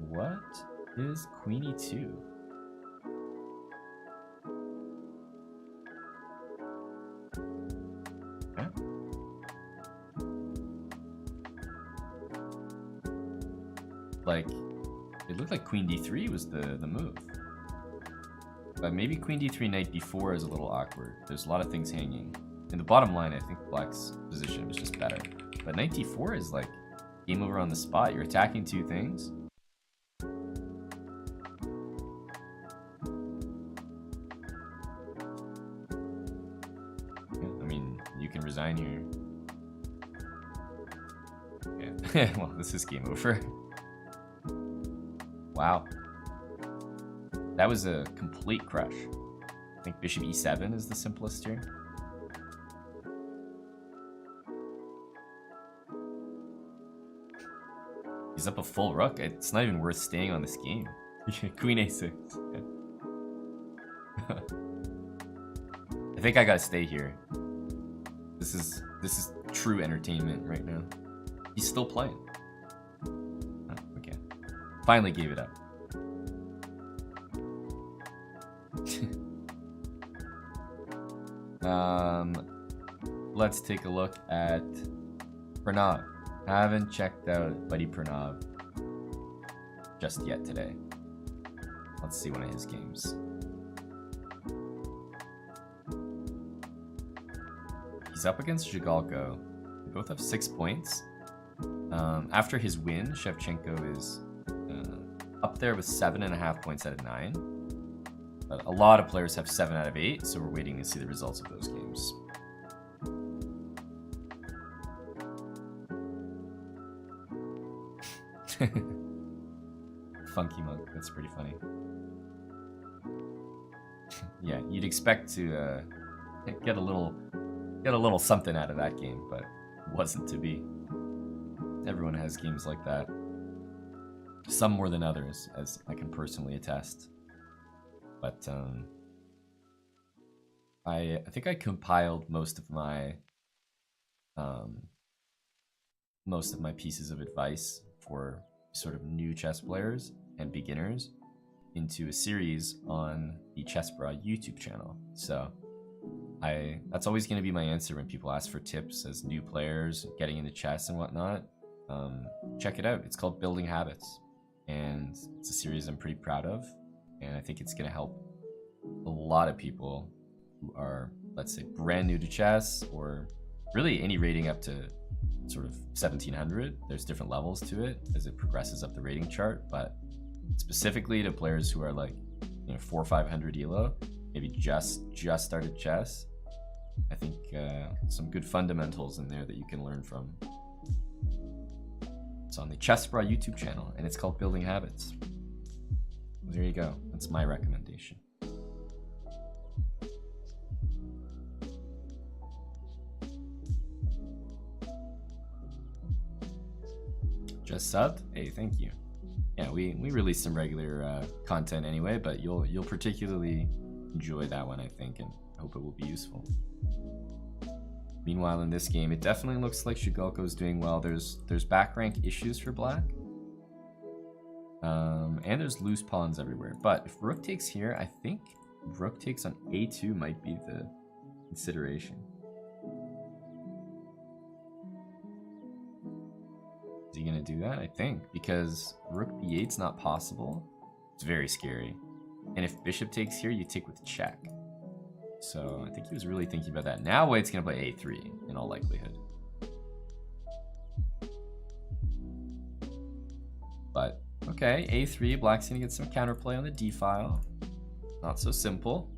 What is Queen E2? Like, it looked like Queen D3 was the move. But maybe Queen D3, Knight B4 is a little awkward. There's a lot of things hanging. In the bottom line, I think black's position was just better. But Knight D4 is like game over on the spot. You're attacking two things. I mean, you can resign here. Yeah. Well, this is game over. Wow. That was a complete crush. I think Bishop E7 is the simplest here. He's up a full rook. It's not even worth staying on this game. Queen A6. Yeah. I think I gotta stay here. This is true entertainment right now. He's still playing. Finally gave it up. Let's take a look at Pranav. I haven't checked out Buddy Pranav just yet today. Let's see one of his games. He's up against Zhigalko. They both have 6 points. After his win, Shevchenko is up there with 7.5 points out of 9. But a lot of players have 7 out of 8, so we're waiting to see the results of those games. Funky Monk, that's pretty funny. Yeah, you'd expect to get a little something out of that game, but it wasn't to be. Everyone has games like that. Some more than others, as I can personally attest. But I think I compiled most of my pieces of advice for sort of new chess players and beginners into a series on the Chessbra YouTube channel. So that's always going to be my answer when people ask for tips as new players getting into chess and whatnot. Check it out. It's called Building Habits, and it's a series I'm pretty proud of, and I think it's going to help a lot of people who are, let's say, brand new to chess, or really any rating up to sort of 1700. There's different levels to it as it progresses up the rating chart, but specifically to players who are like, 400 or 500 elo, maybe just started chess. I think some good fundamentals in there that you can learn from. It's on the Chessbra YouTube channel, and it's called Building Habits. There you go. That's my recommendation. Just subbed? Hey, thank you. Yeah, we release some regular content anyway, but you'll particularly enjoy that one, I think, and I hope it will be useful. Meanwhile, in this game, it definitely looks like Shigulko's doing well. There's back rank issues for black. And there's loose pawns everywhere. But if rook takes here, I think rook takes on a2 might be the consideration. Is he gonna do that? I think, because rook b8's not possible. It's very scary. And if bishop takes here, you take with check. So I think he was really thinking about that. Now White's gonna play a3 in all likelihood. But okay, a3, black's gonna get some counterplay on the d file. Not so simple.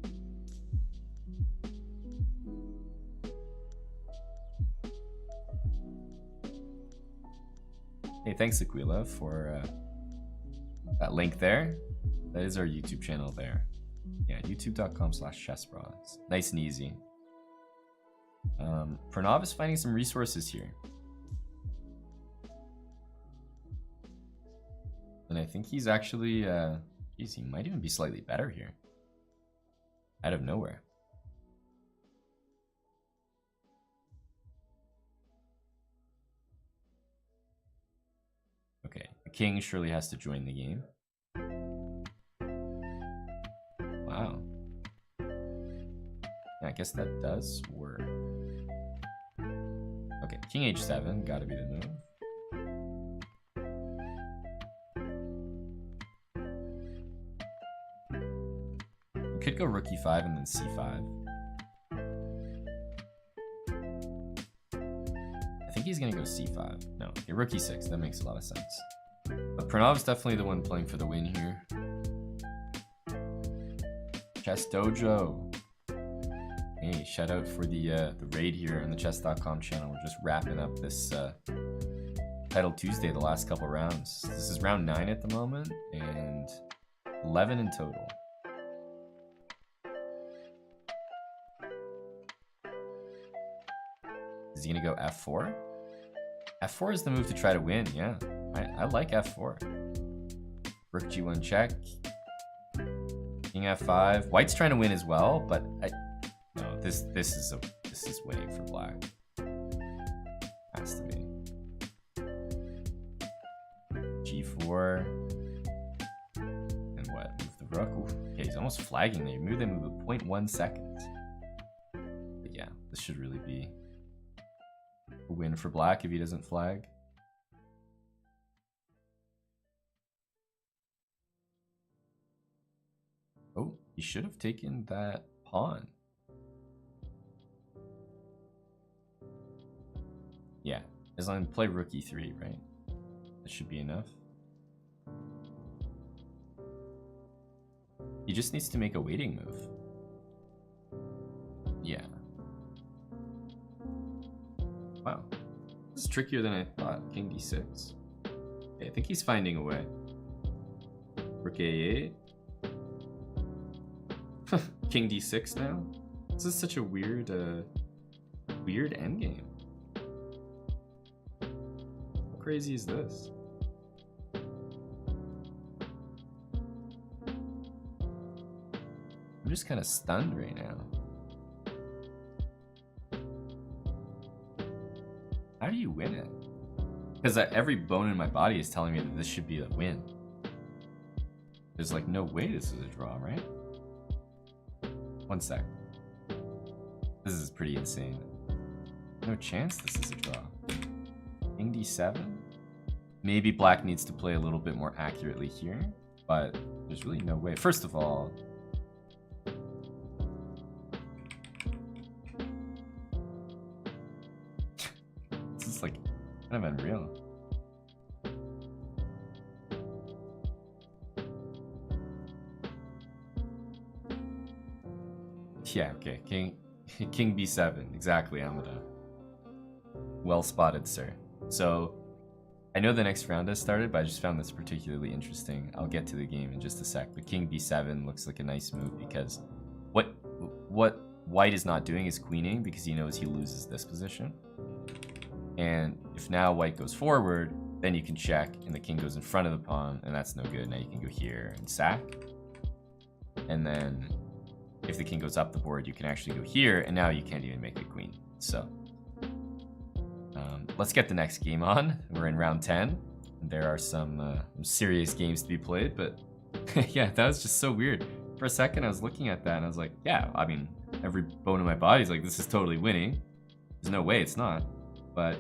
Hey, thanks Aquila for that link there. That is our YouTube channel there. Yeah, youtube.com/chessbra. Nice and easy. Pranav is finding some resources here. And I think he's actually, geez, he might even be slightly better here. Out of nowhere. Okay, the king surely has to join the game. Wow. Yeah, I guess that does work. Okay, king h7, gotta be the move. You could go rook e5 and then c5. I think he's gonna go c5. No, okay, rook e6, that makes a lot of sense. But Pranav's definitely the one playing for the win here. Chess Dojo. Hey, shout out for the raid here on the chess.com channel. We're just wrapping up this Title Tuesday, the last couple rounds. This is round 9 at the moment, and 11 in total. Is he gonna go f4? F4 is the move to try to win, yeah. I like f4. Rook g1 check. King f5. White's trying to win as well, but no, this is winning for black. Has to be. G4. And what? Move the rook. Ooh, okay, he's almost flagging there. Move the move at 0.1 seconds. But yeah, this should really be a win for black if he doesn't flag. Oh, he should have taken that pawn. Yeah, as long as I play rook e3, right? That should be enough. He just needs to make a waiting move. Yeah. Wow. This is trickier than I thought. King d6. Okay, I think he's finding a way. Rook a8. King d6 now? This is such a weird endgame. How crazy is this? I'm just kind of stunned right now. How do you win it? Because every bone in my body is telling me that this should be a win. There's like no way this is a draw, right? One sec. This is pretty insane. No chance this is a draw. King d7? Maybe black needs to play a little bit more accurately here, but there's really no way. First of all, this is like kind of unreal. Yeah, okay. King b7. Exactly, Amada. Well spotted, sir. So, I know the next round has started, but I just found this particularly interesting. I'll get to the game in just a sec, but king b7 looks like a nice move because what white is not doing is queening because he knows he loses this position. And if now white goes forward, then you can check and the king goes in front of the pawn, and that's no good. Now you can go here and sack. And then if the king goes up the board, you can actually go here, and now you can't even make a queen. So let's get the next game on. We're in round 10. There are some serious games to be played, but yeah, that was just so weird. For a second, I was looking at that, and I was like, yeah, I mean, every bone in my body is like, this is totally winning. There's no way it's not. But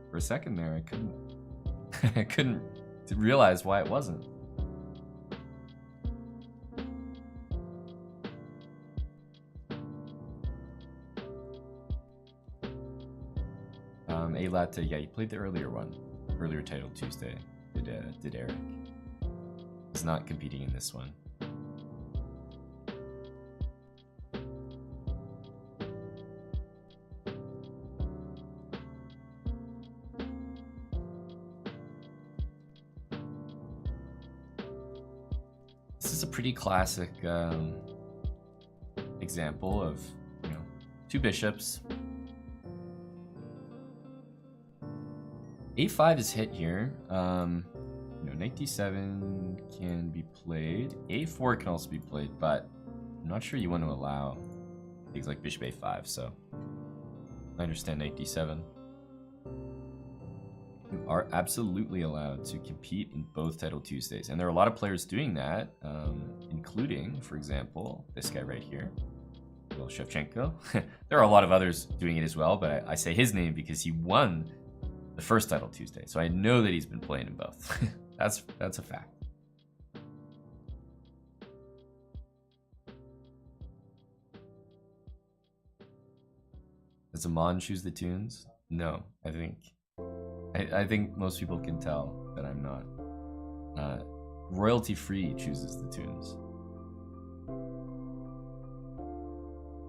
for a second there, I couldn't realize why it wasn't. A-Latte, yeah, he played the earlier one. Earlier title Tuesday, did Eric. He's not competing in this one. This is a pretty classic example of, two bishops. A5 is hit here. Knight d7 can be played. A4 can also be played, but I'm not sure you want to allow things like bishop a5, so I understand knight d7. You are absolutely allowed to compete in both Title Tuesdays, and there are a lot of players doing that, including, for example, this guy right here, Will Shevchenko. There are a lot of others doing it as well, but I say his name because he won the first Title Tuesday, so I know that he's been playing in both. That's a fact. Does Aman choose the tunes? No, I think most people can tell that I'm not. Royalty Free chooses the tunes.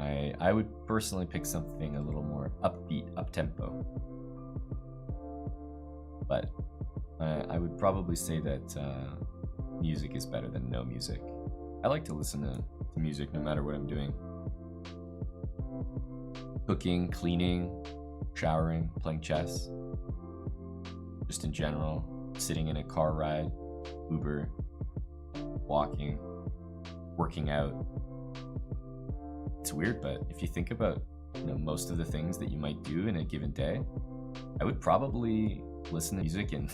I would personally pick something a little more upbeat, up-tempo. But I would probably say that music is better than no music. I like to listen to music no matter what I'm doing. Cooking, cleaning, showering, playing chess. Just in general, sitting in a car ride, Uber, walking, working out. It's weird, but if you think about most of the things that you might do in a given day, I would probably listen to music in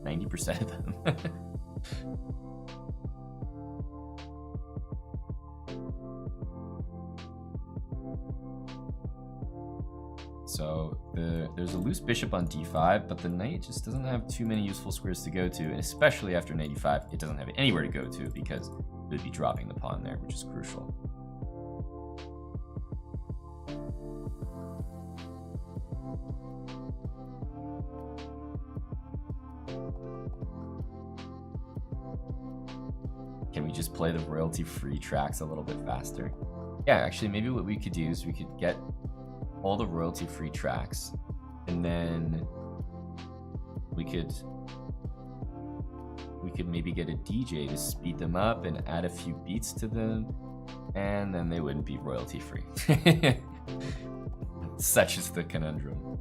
90% of them. So there's a loose bishop on d5, but the knight just doesn't have too many useful squares to go to, and especially after knight e5, it doesn't have anywhere to go to because it would be dropping the pawn there, which is crucial. Can we just play the royalty-free tracks a little bit faster? Yeah, actually, maybe what we could do is we could get all the royalty-free tracks, and then we could maybe get a DJ to speed them up and add a few beats to them, and then they wouldn't be royalty-free. Such is the conundrum.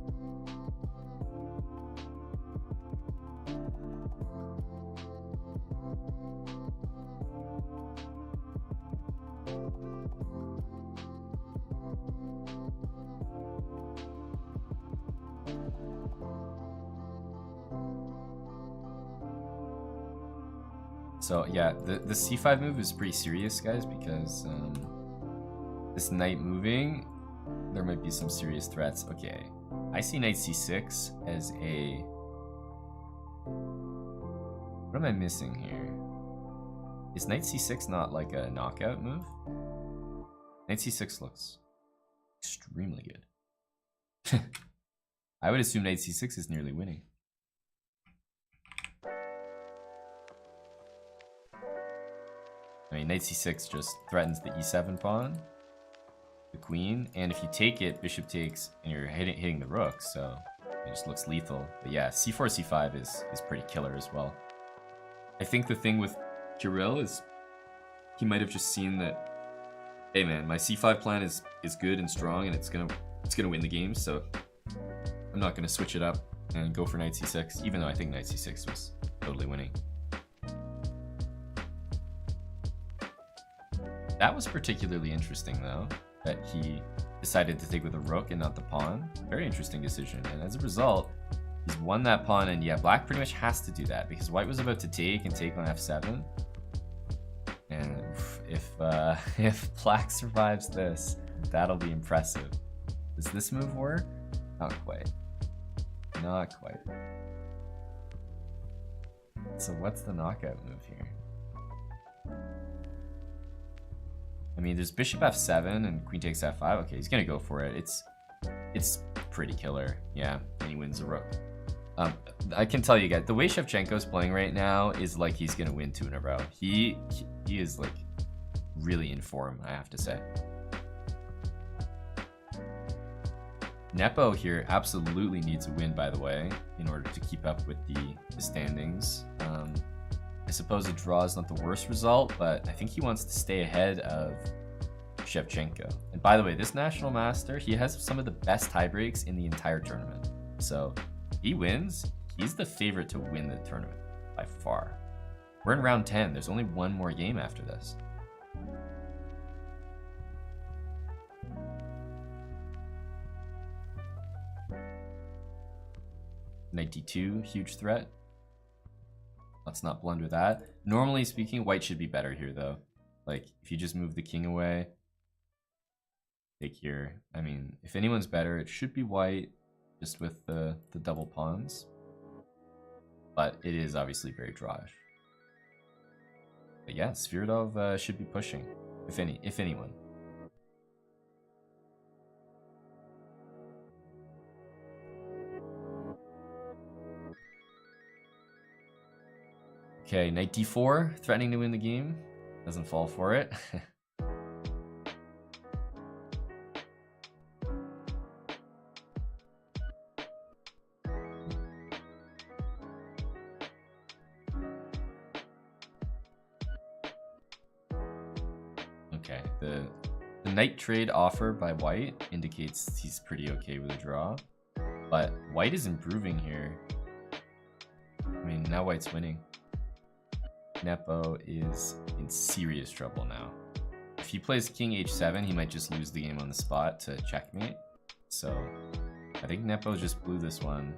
So yeah, the c5 move is pretty serious, guys, because this knight moving, there might be some serious threats. Okay, I see knight c6 as a... What am I missing here? Is knight c6 not like a knockout move? Knight c6 looks extremely good. I would assume knight c6 is nearly winning. I mean, knight c6 just threatens the e7 pawn, the queen, and if you take it, bishop takes, and you're hitting the rook, so it just looks lethal. But yeah, c4, c5 is pretty killer as well. I think the thing with Kirill is he might have just seen that, hey man, my c5 plan is good and strong, and it's gonna win the game, so I'm not gonna switch it up and go for knight c6, even though I think knight c6 was totally winning. That was particularly interesting, though, that he decided to take with a rook and not the pawn. Very interesting decision, and as a result, he's won that pawn, and yeah, black pretty much has to do that, because white was about to take and take on f7. And if black survives this, that'll be impressive. Does this move work? Not quite. Not quite. So what's the knockout move here? I mean, there's bishop f7 and queen takes f5. Okay, he's gonna go for it. It's pretty killer. Yeah, and he wins the rook. I can tell you guys, the way Shevchenko's playing right now is like he's gonna win 2 in a row. He is like really in form, I have to say. Nepo here absolutely needs a win, by the way, in order to keep up with the standings. I suppose a draw is not the worst result, but I think he wants to stay ahead of Shevchenko. And by the way, this National Master, he has some of the best tiebreaks in the entire tournament. So if he wins, he's the favorite to win the tournament by far. We're in round 10. There's only one more game after this. Knight d2, huge threat. Let's not blunder that. Normally speaking, white should be better here, though. Like, if you just move the king away, take here. I mean, if anyone's better, it should be white, just with the double pawns. But it is obviously very drawish. But yeah, Sviridov should be pushing, if anyone. Okay, knight d4, threatening to win the game. Doesn't fall for it. Okay, the knight trade offer by white indicates he's pretty okay with a draw. But white is improving here. I mean, now white's winning. Nepo is in serious trouble now. If he plays king h7, he might just lose the game on the spot to checkmate. So I think Nepo just blew this one.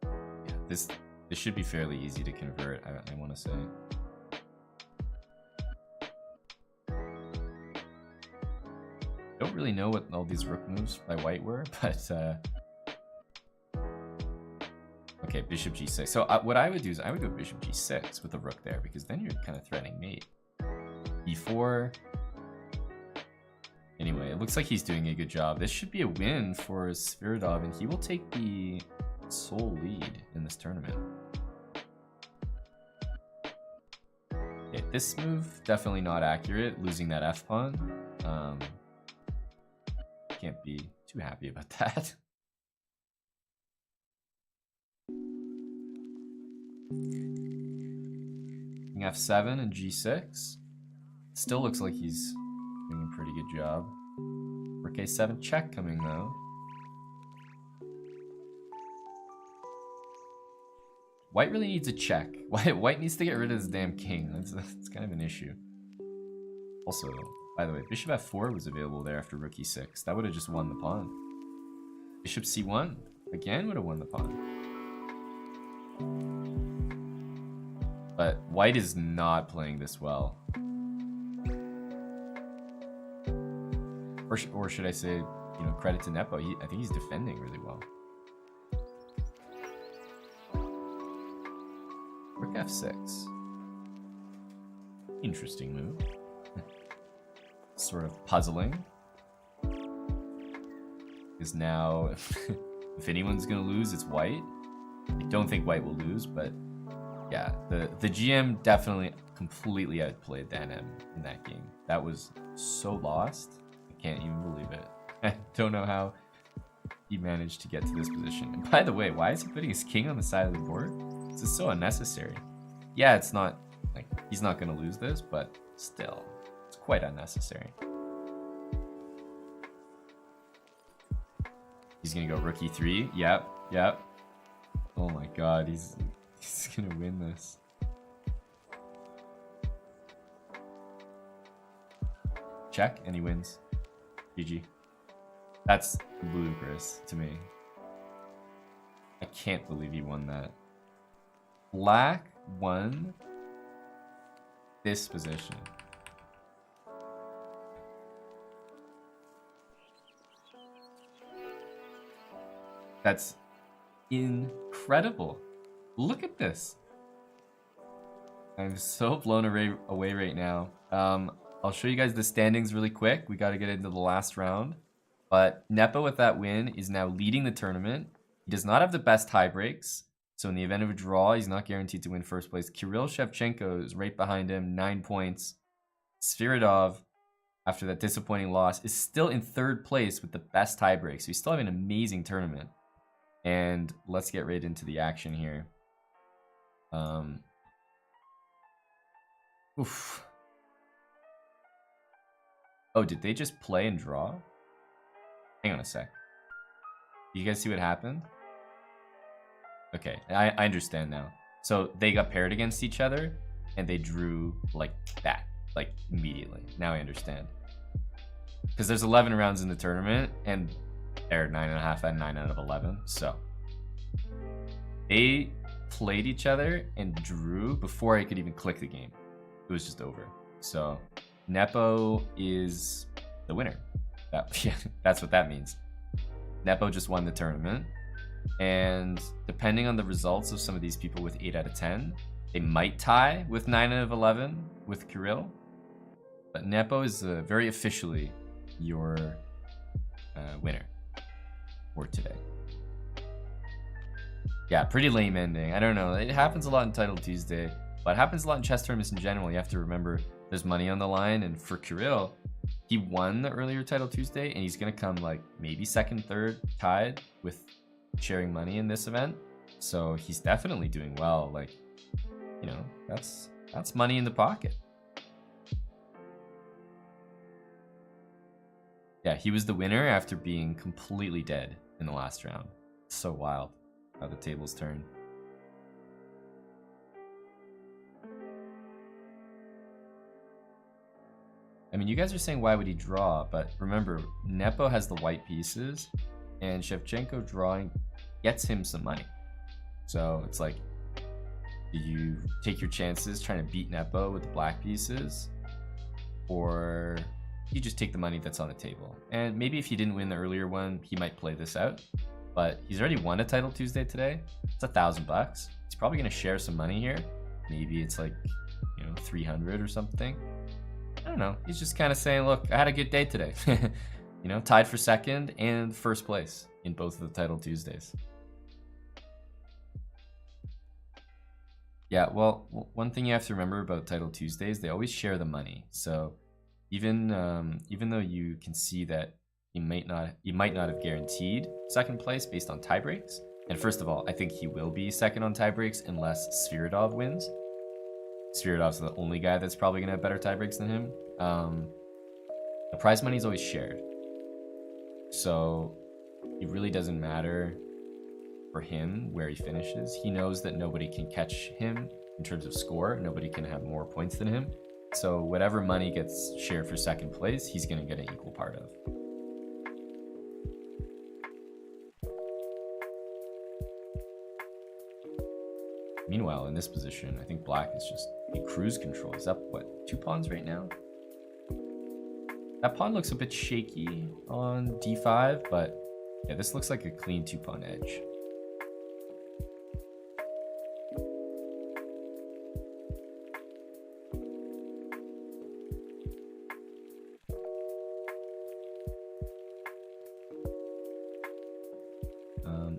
Yeah, this should be fairly easy to convert, I want to say. Don't really know what all these rook moves by white were, but okay, bishop g6. So what I would do is I would go bishop g6 with the rook there, because then you're kind of threatening mate. e4. Anyway, it looks like he's doing a good job. This should be a win for Sviridov, and he will take the sole lead in this tournament. Okay, this move, definitely not accurate, losing that f-pawn. Can't be too happy about that. King f7 and g6. Still looks like he's doing a pretty good job. Rook a7 check coming though. White really needs a check. White needs to get rid of his damn king. That's kind of an issue. Also, by the way, bishop f4 was available there after rook e6. That would have just won the pawn. Bishop c1 again would have won the pawn. But white is not playing this well. Or should I say, you know, credit to Nepo. I think he's defending really well. Rook f6. Interesting move. Sort of puzzling. Because now, if anyone's gonna lose, it's white. I don't think white will lose, but yeah, the GM definitely completely outplayed the NM in that game. That was so lost. I can't even believe it. I don't know how he managed to get to this position. And by the way, why is he putting his king on the side of the board? This is so unnecessary. Yeah, it's not like he's not gonna lose this, but still, it's quite unnecessary. He's gonna go rook e3. Yep, yep. Oh my god, he's gonna win this. Check, and he wins. GG. That's ludicrous to me. I can't believe he won that. Black won this position. That's incredible. Look at this. I'm so blown away right now. I'll show you guys the standings really quick. We got to get into the last round. But Nepo with that win is now leading the tournament. He does not have the best tie breaks. So in the event of a draw, he's not guaranteed to win first place. Kirill Shevchenko is right behind him, 9 points. Sviridov, after that disappointing loss, is still in third place with the best tie breaks. So he's still having an amazing tournament. And let's get right into the action here. Oof. Oh, did they just play and draw? Hang on a sec. You guys see what happened? Okay, I understand now. So they got paired against each other, and they drew like that, like immediately. Now I understand. Because there's 11 rounds in the tournament, and they're 9.5 and 9 out of 11. So they played each other and drew before I could even click the game. It was just over. So Nepo is the winner. Yeah, that's what that means. Nepo just won the tournament. And depending on the results of some of these people with 8 out of 10, they might tie with 9 out of 11 with Kirill. But Nepo is very officially your winner for today. Yeah, pretty lame ending. I don't know. It happens a lot in Title Tuesday, but it happens a lot in chess tournaments in general. You have to remember there's money on the line, and for Kirill, he won the earlier Title Tuesday, and he's gonna come like maybe second, third, tied with sharing money in this event. So he's definitely doing well. Like, you know, that's money in the pocket. Yeah, he was the winner after being completely dead in the last round. So wild how the tables turn. I mean, you guys are saying why would he draw, but remember, Nepo has the white pieces, and Shevchenko drawing gets him some money. So it's like, do you take your chances trying to beat Nepo with the black pieces, or you just take the money that's on the table? And maybe if he didn't win the earlier one, he might play this out. But he's already won a Title Tuesday today. It's $1,000. He's probably gonna share some money here. Maybe it's like, you know, 300 or something. I don't know. He's just kind of saying, look, I had a good day today. You know, tied for second and first place in both of the Title Tuesdays. Yeah, well, one thing you have to remember about Title Tuesdays, they always share the money. So even though you can see that you might not have guaranteed second place based on tie breaks. And first of all, I think he will be second on tie breaks unless Sviridov wins. Sviridov's the only guy that's probably gonna have better tie breaks than him. The prize money is always shared, so it really doesn't matter for him where he finishes. He knows that nobody can catch him in terms of score. Nobody can have more points than him. So whatever money gets shared for second place, he's gonna get an equal part of. Meanwhile, in this position, I think black is just in cruise control. He's up, what, 2 pawns right now? That pawn looks a bit shaky on d5, but yeah, this looks like a clean 2-pawn edge.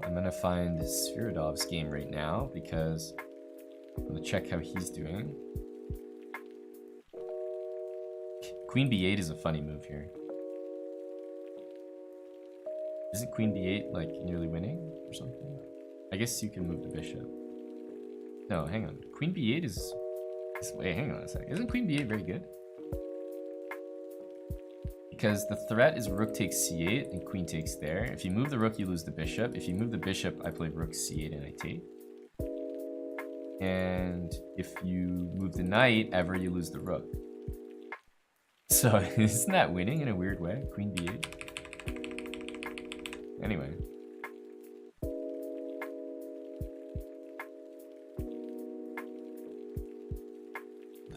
I'm gonna find Sviridov's game right now because I'm gonna check how he's doing. Queen b8 is a funny move here. Isn't queen b8 like nearly winning or something? I guess you can move the bishop. No, hang on. Queen b8 is wait, hang on a sec. Isn't queen b8 very good? Because the threat is rook takes c8 and queen takes there. If you move the rook, you lose the bishop. If you move the bishop, I play rook c8 and I take. And if you move the knight, ever you lose the rook. So isn't that winning in a weird way? Queen b8. Anyway.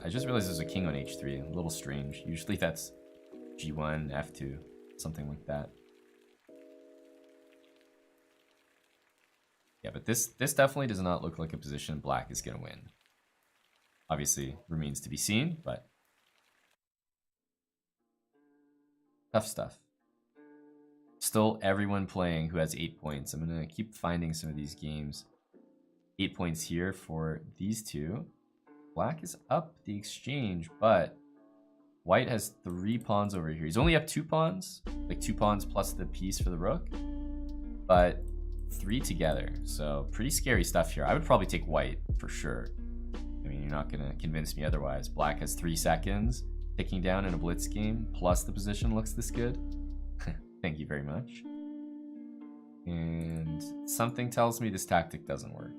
I just realized there's a king on h3. A little strange. Usually that's g1, f2, something like that. Yeah, but this definitely does not look like a position black is going to win. Obviously, remains to be seen, but tough stuff. Still everyone playing who has 8 points. I'm going to keep finding some of these games. 8 points here for these two. Black is up the exchange, but white has 3 pawns over here. He's only up 2 pawns, like 2 pawns plus the piece for the rook, but 3 together. So pretty scary stuff here. I would probably take white for sure. I mean, you're not going to convince me otherwise. Black has 3 seconds ticking down in a blitz game, plus the position looks this good. Thank you very much. And something tells me this tactic doesn't work.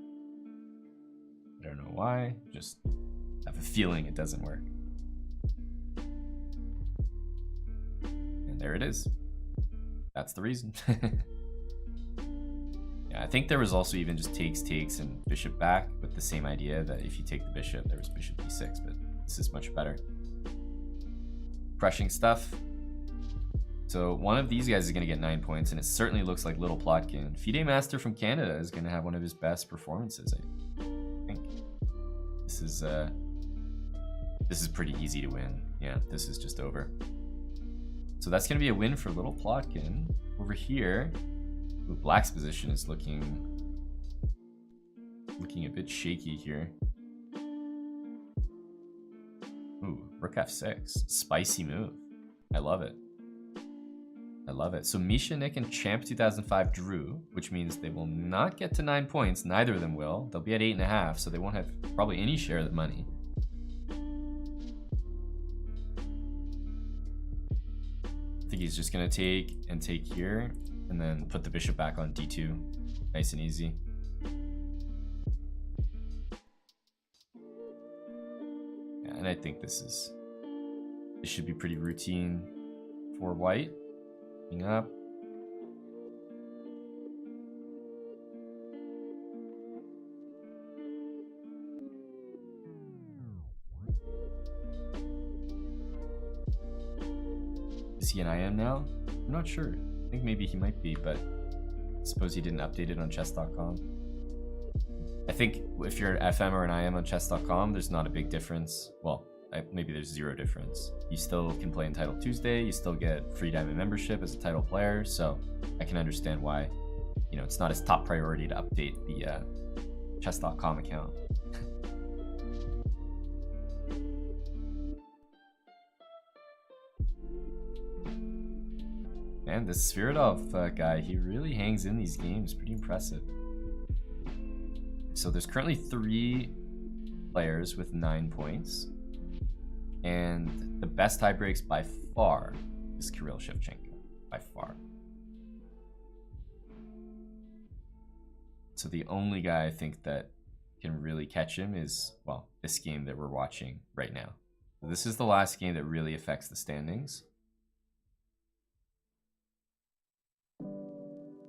I don't know why, just have a feeling it doesn't work. And there it is. That's the reason. Yeah, I think there was also even just takes, and bishop back with the same idea that if you take the bishop, there was bishop b6, but this is much better. Crushing stuff. So one of these guys is going to get 9 points, and it certainly looks like Little Plotkin. FIDE Master from Canada is going to have one of his best performances, I think. This is pretty easy to win. Yeah, this is just over. So that's going to be a win for Little Plotkin. Over here, black's position is looking a bit shaky here. Ooh, rook f6. Spicy move. I love it. I love it. So Misha, Nick, and Champ 2005 drew, which means they will not get to 9 points. Neither of them will. They'll be at 8.5, so they won't have probably any share of the money. I think he's just going to take and take here, and then put the bishop back on d2. Nice and easy. Yeah, and I think this should be pretty routine for white. Up. Is he an IM now? I'm not sure. I think maybe he might be, but I suppose he didn't update it on chess.com. I think if you're an FM or an IM on chess.com, there's not a big difference. Well, maybe there's 0 difference. You still can play in Title Tuesday, you still get free diamond membership as a title player, so I can understand why, you know, it's not his top priority to update the chess.com account. Man, this Sviridov guy, he really hangs in these games, pretty impressive. So there's currently 3 players with 9 points. And the best tie breaks by far is Kirill Shevchenko, by far. So the only guy I think that can really catch him is, well, this game that we're watching right now. So this is the last game that really affects the standings.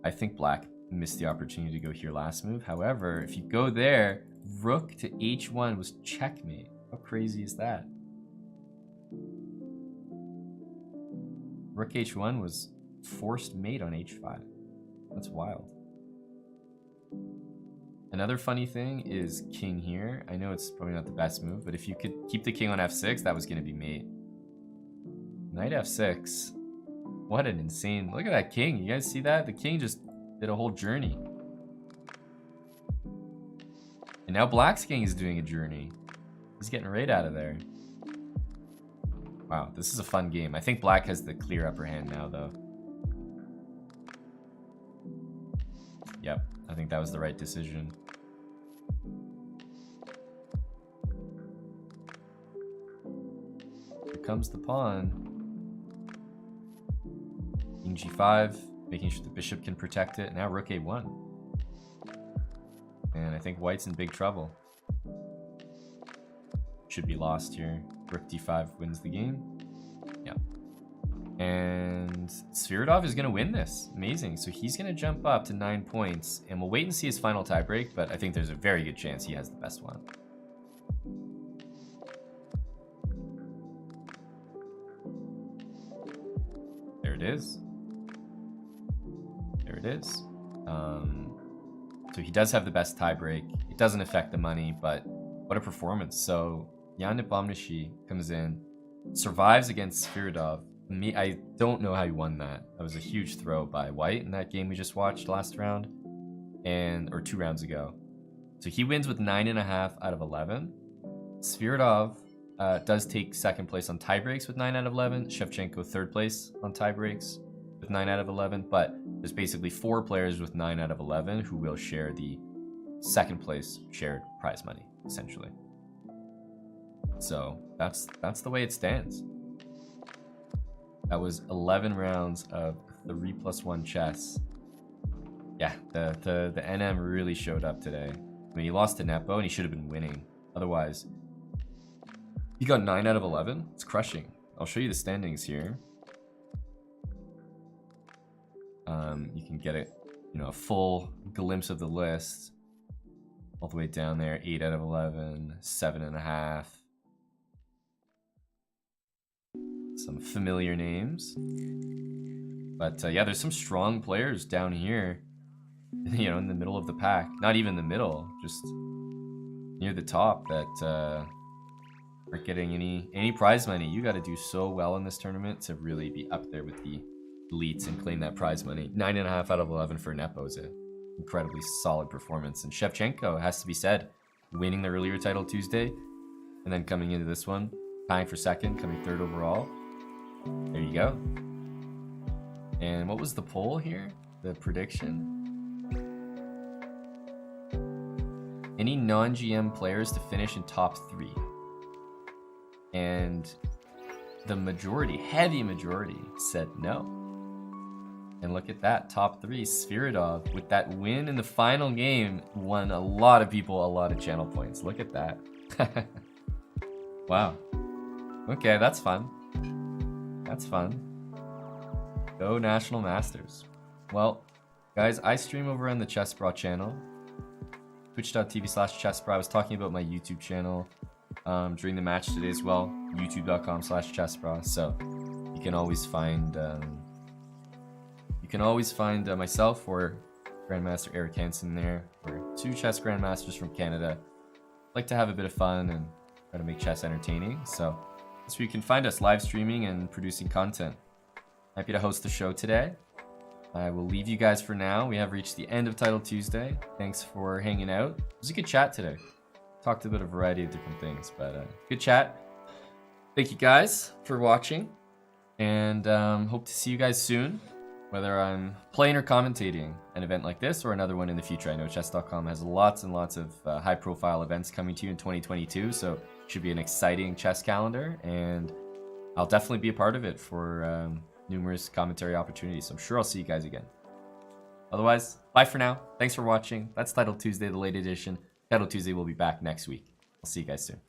I think black missed the opportunity to go here last move. However, if you go there, rook to h1 was checkmate. How crazy is that? Rook h1 was forced mate on h5. That's wild. Another funny thing is king here. I know it's probably not the best move, but if you could keep the king on f6, that was going to be mate. Knight f6. What an insane... Look at that king. You guys see that? The king just did a whole journey. And now black's king is doing a journey. He's getting right out of there. Wow, this is a fun game. I think black has the clear upper hand now, though. Yep, I think that was the right decision. Here comes the pawn. King g5, making sure the bishop can protect it. Now rook a1. And I think white's in big trouble. Should be lost here. Rook d5 wins the game. Yeah. And Sviridov is going to win this. Amazing. So he's going to jump up to 9 points. And we'll wait and see his final tiebreak, but I think there's a very good chance he has the best one. There it is. There it is. So he does have the best tiebreak. It doesn't affect the money, but what a performance. So Jan Nepomniachtchi comes in, survives against Sviridov. I don't know how he won that. That was a huge throw by white in that game we just watched last round, or 2 rounds ago. So he wins with 9.5 out of 11. Sviridov does take 2nd place on tiebreaks with 9 out of 11. Shevchenko 3rd place on tiebreaks with 9 out of 11. But there's basically 4 players with 9 out of 11 who will share the 2nd place shared prize money, essentially. So that's the way it stands. That was 11 rounds of 3+1 chess. Yeah, the NM really showed up today. I mean, he lost to Nepo and he should have been winning. Otherwise, he got 9 out of 11. It's crushing. I'll show you the standings here. You can get a full glimpse of the list. All the way down there, 8 out of 11, 7.5. Some familiar names. But yeah, there's some strong players down here, in the middle of the pack. Not even the middle, just near the top that aren't getting any prize money. You got to do so well in this tournament to really be up there with the elites and claim that prize money. 9.5 out of 11 for Nepo is an incredibly solid performance. And Shevchenko, has to be said, winning the earlier title Tuesday and then coming into this one, tying for 2nd, coming 3rd overall. There you go. And what was the poll here? The prediction? Any non-GM players to finish in top 3. And the majority, heavy majority, said no. And look at that, top 3, Sviridov, with that win in the final game, won a lot of people a lot of channel points. Look at that. Wow. Okay, that's fun. That's fun. Go National Masters. Well, guys, I stream over on the Chessbra channel. Twitch.tv/Chessbra. I was talking about my YouTube channel during the match today as well. YouTube.com/Chessbra. So you can always find myself or Grandmaster Eric Hansen there. We're 2 chess grandmasters from Canada. Like to have a bit of fun and try to make chess entertaining. So that's where you can find us, live streaming and producing content. Happy to host the show today. I will leave you guys for now. We have reached the end of Title Tuesday. Thanks for hanging out. It was a good chat today. Talked about a variety of different things, but good chat. Thank you guys for watching, and hope to see you guys soon, whether I'm playing or commentating an event like this or another one in the future. I know Chess.com has lots and lots of high-profile events coming to you in 2022, so it should be an exciting chess calendar, and I'll definitely be a part of it for numerous commentary opportunities. So I'm sure I'll see you guys again. Otherwise, bye for now. Thanks for watching. That's Title Tuesday, the late edition. Title Tuesday will be back next week. I'll see you guys soon.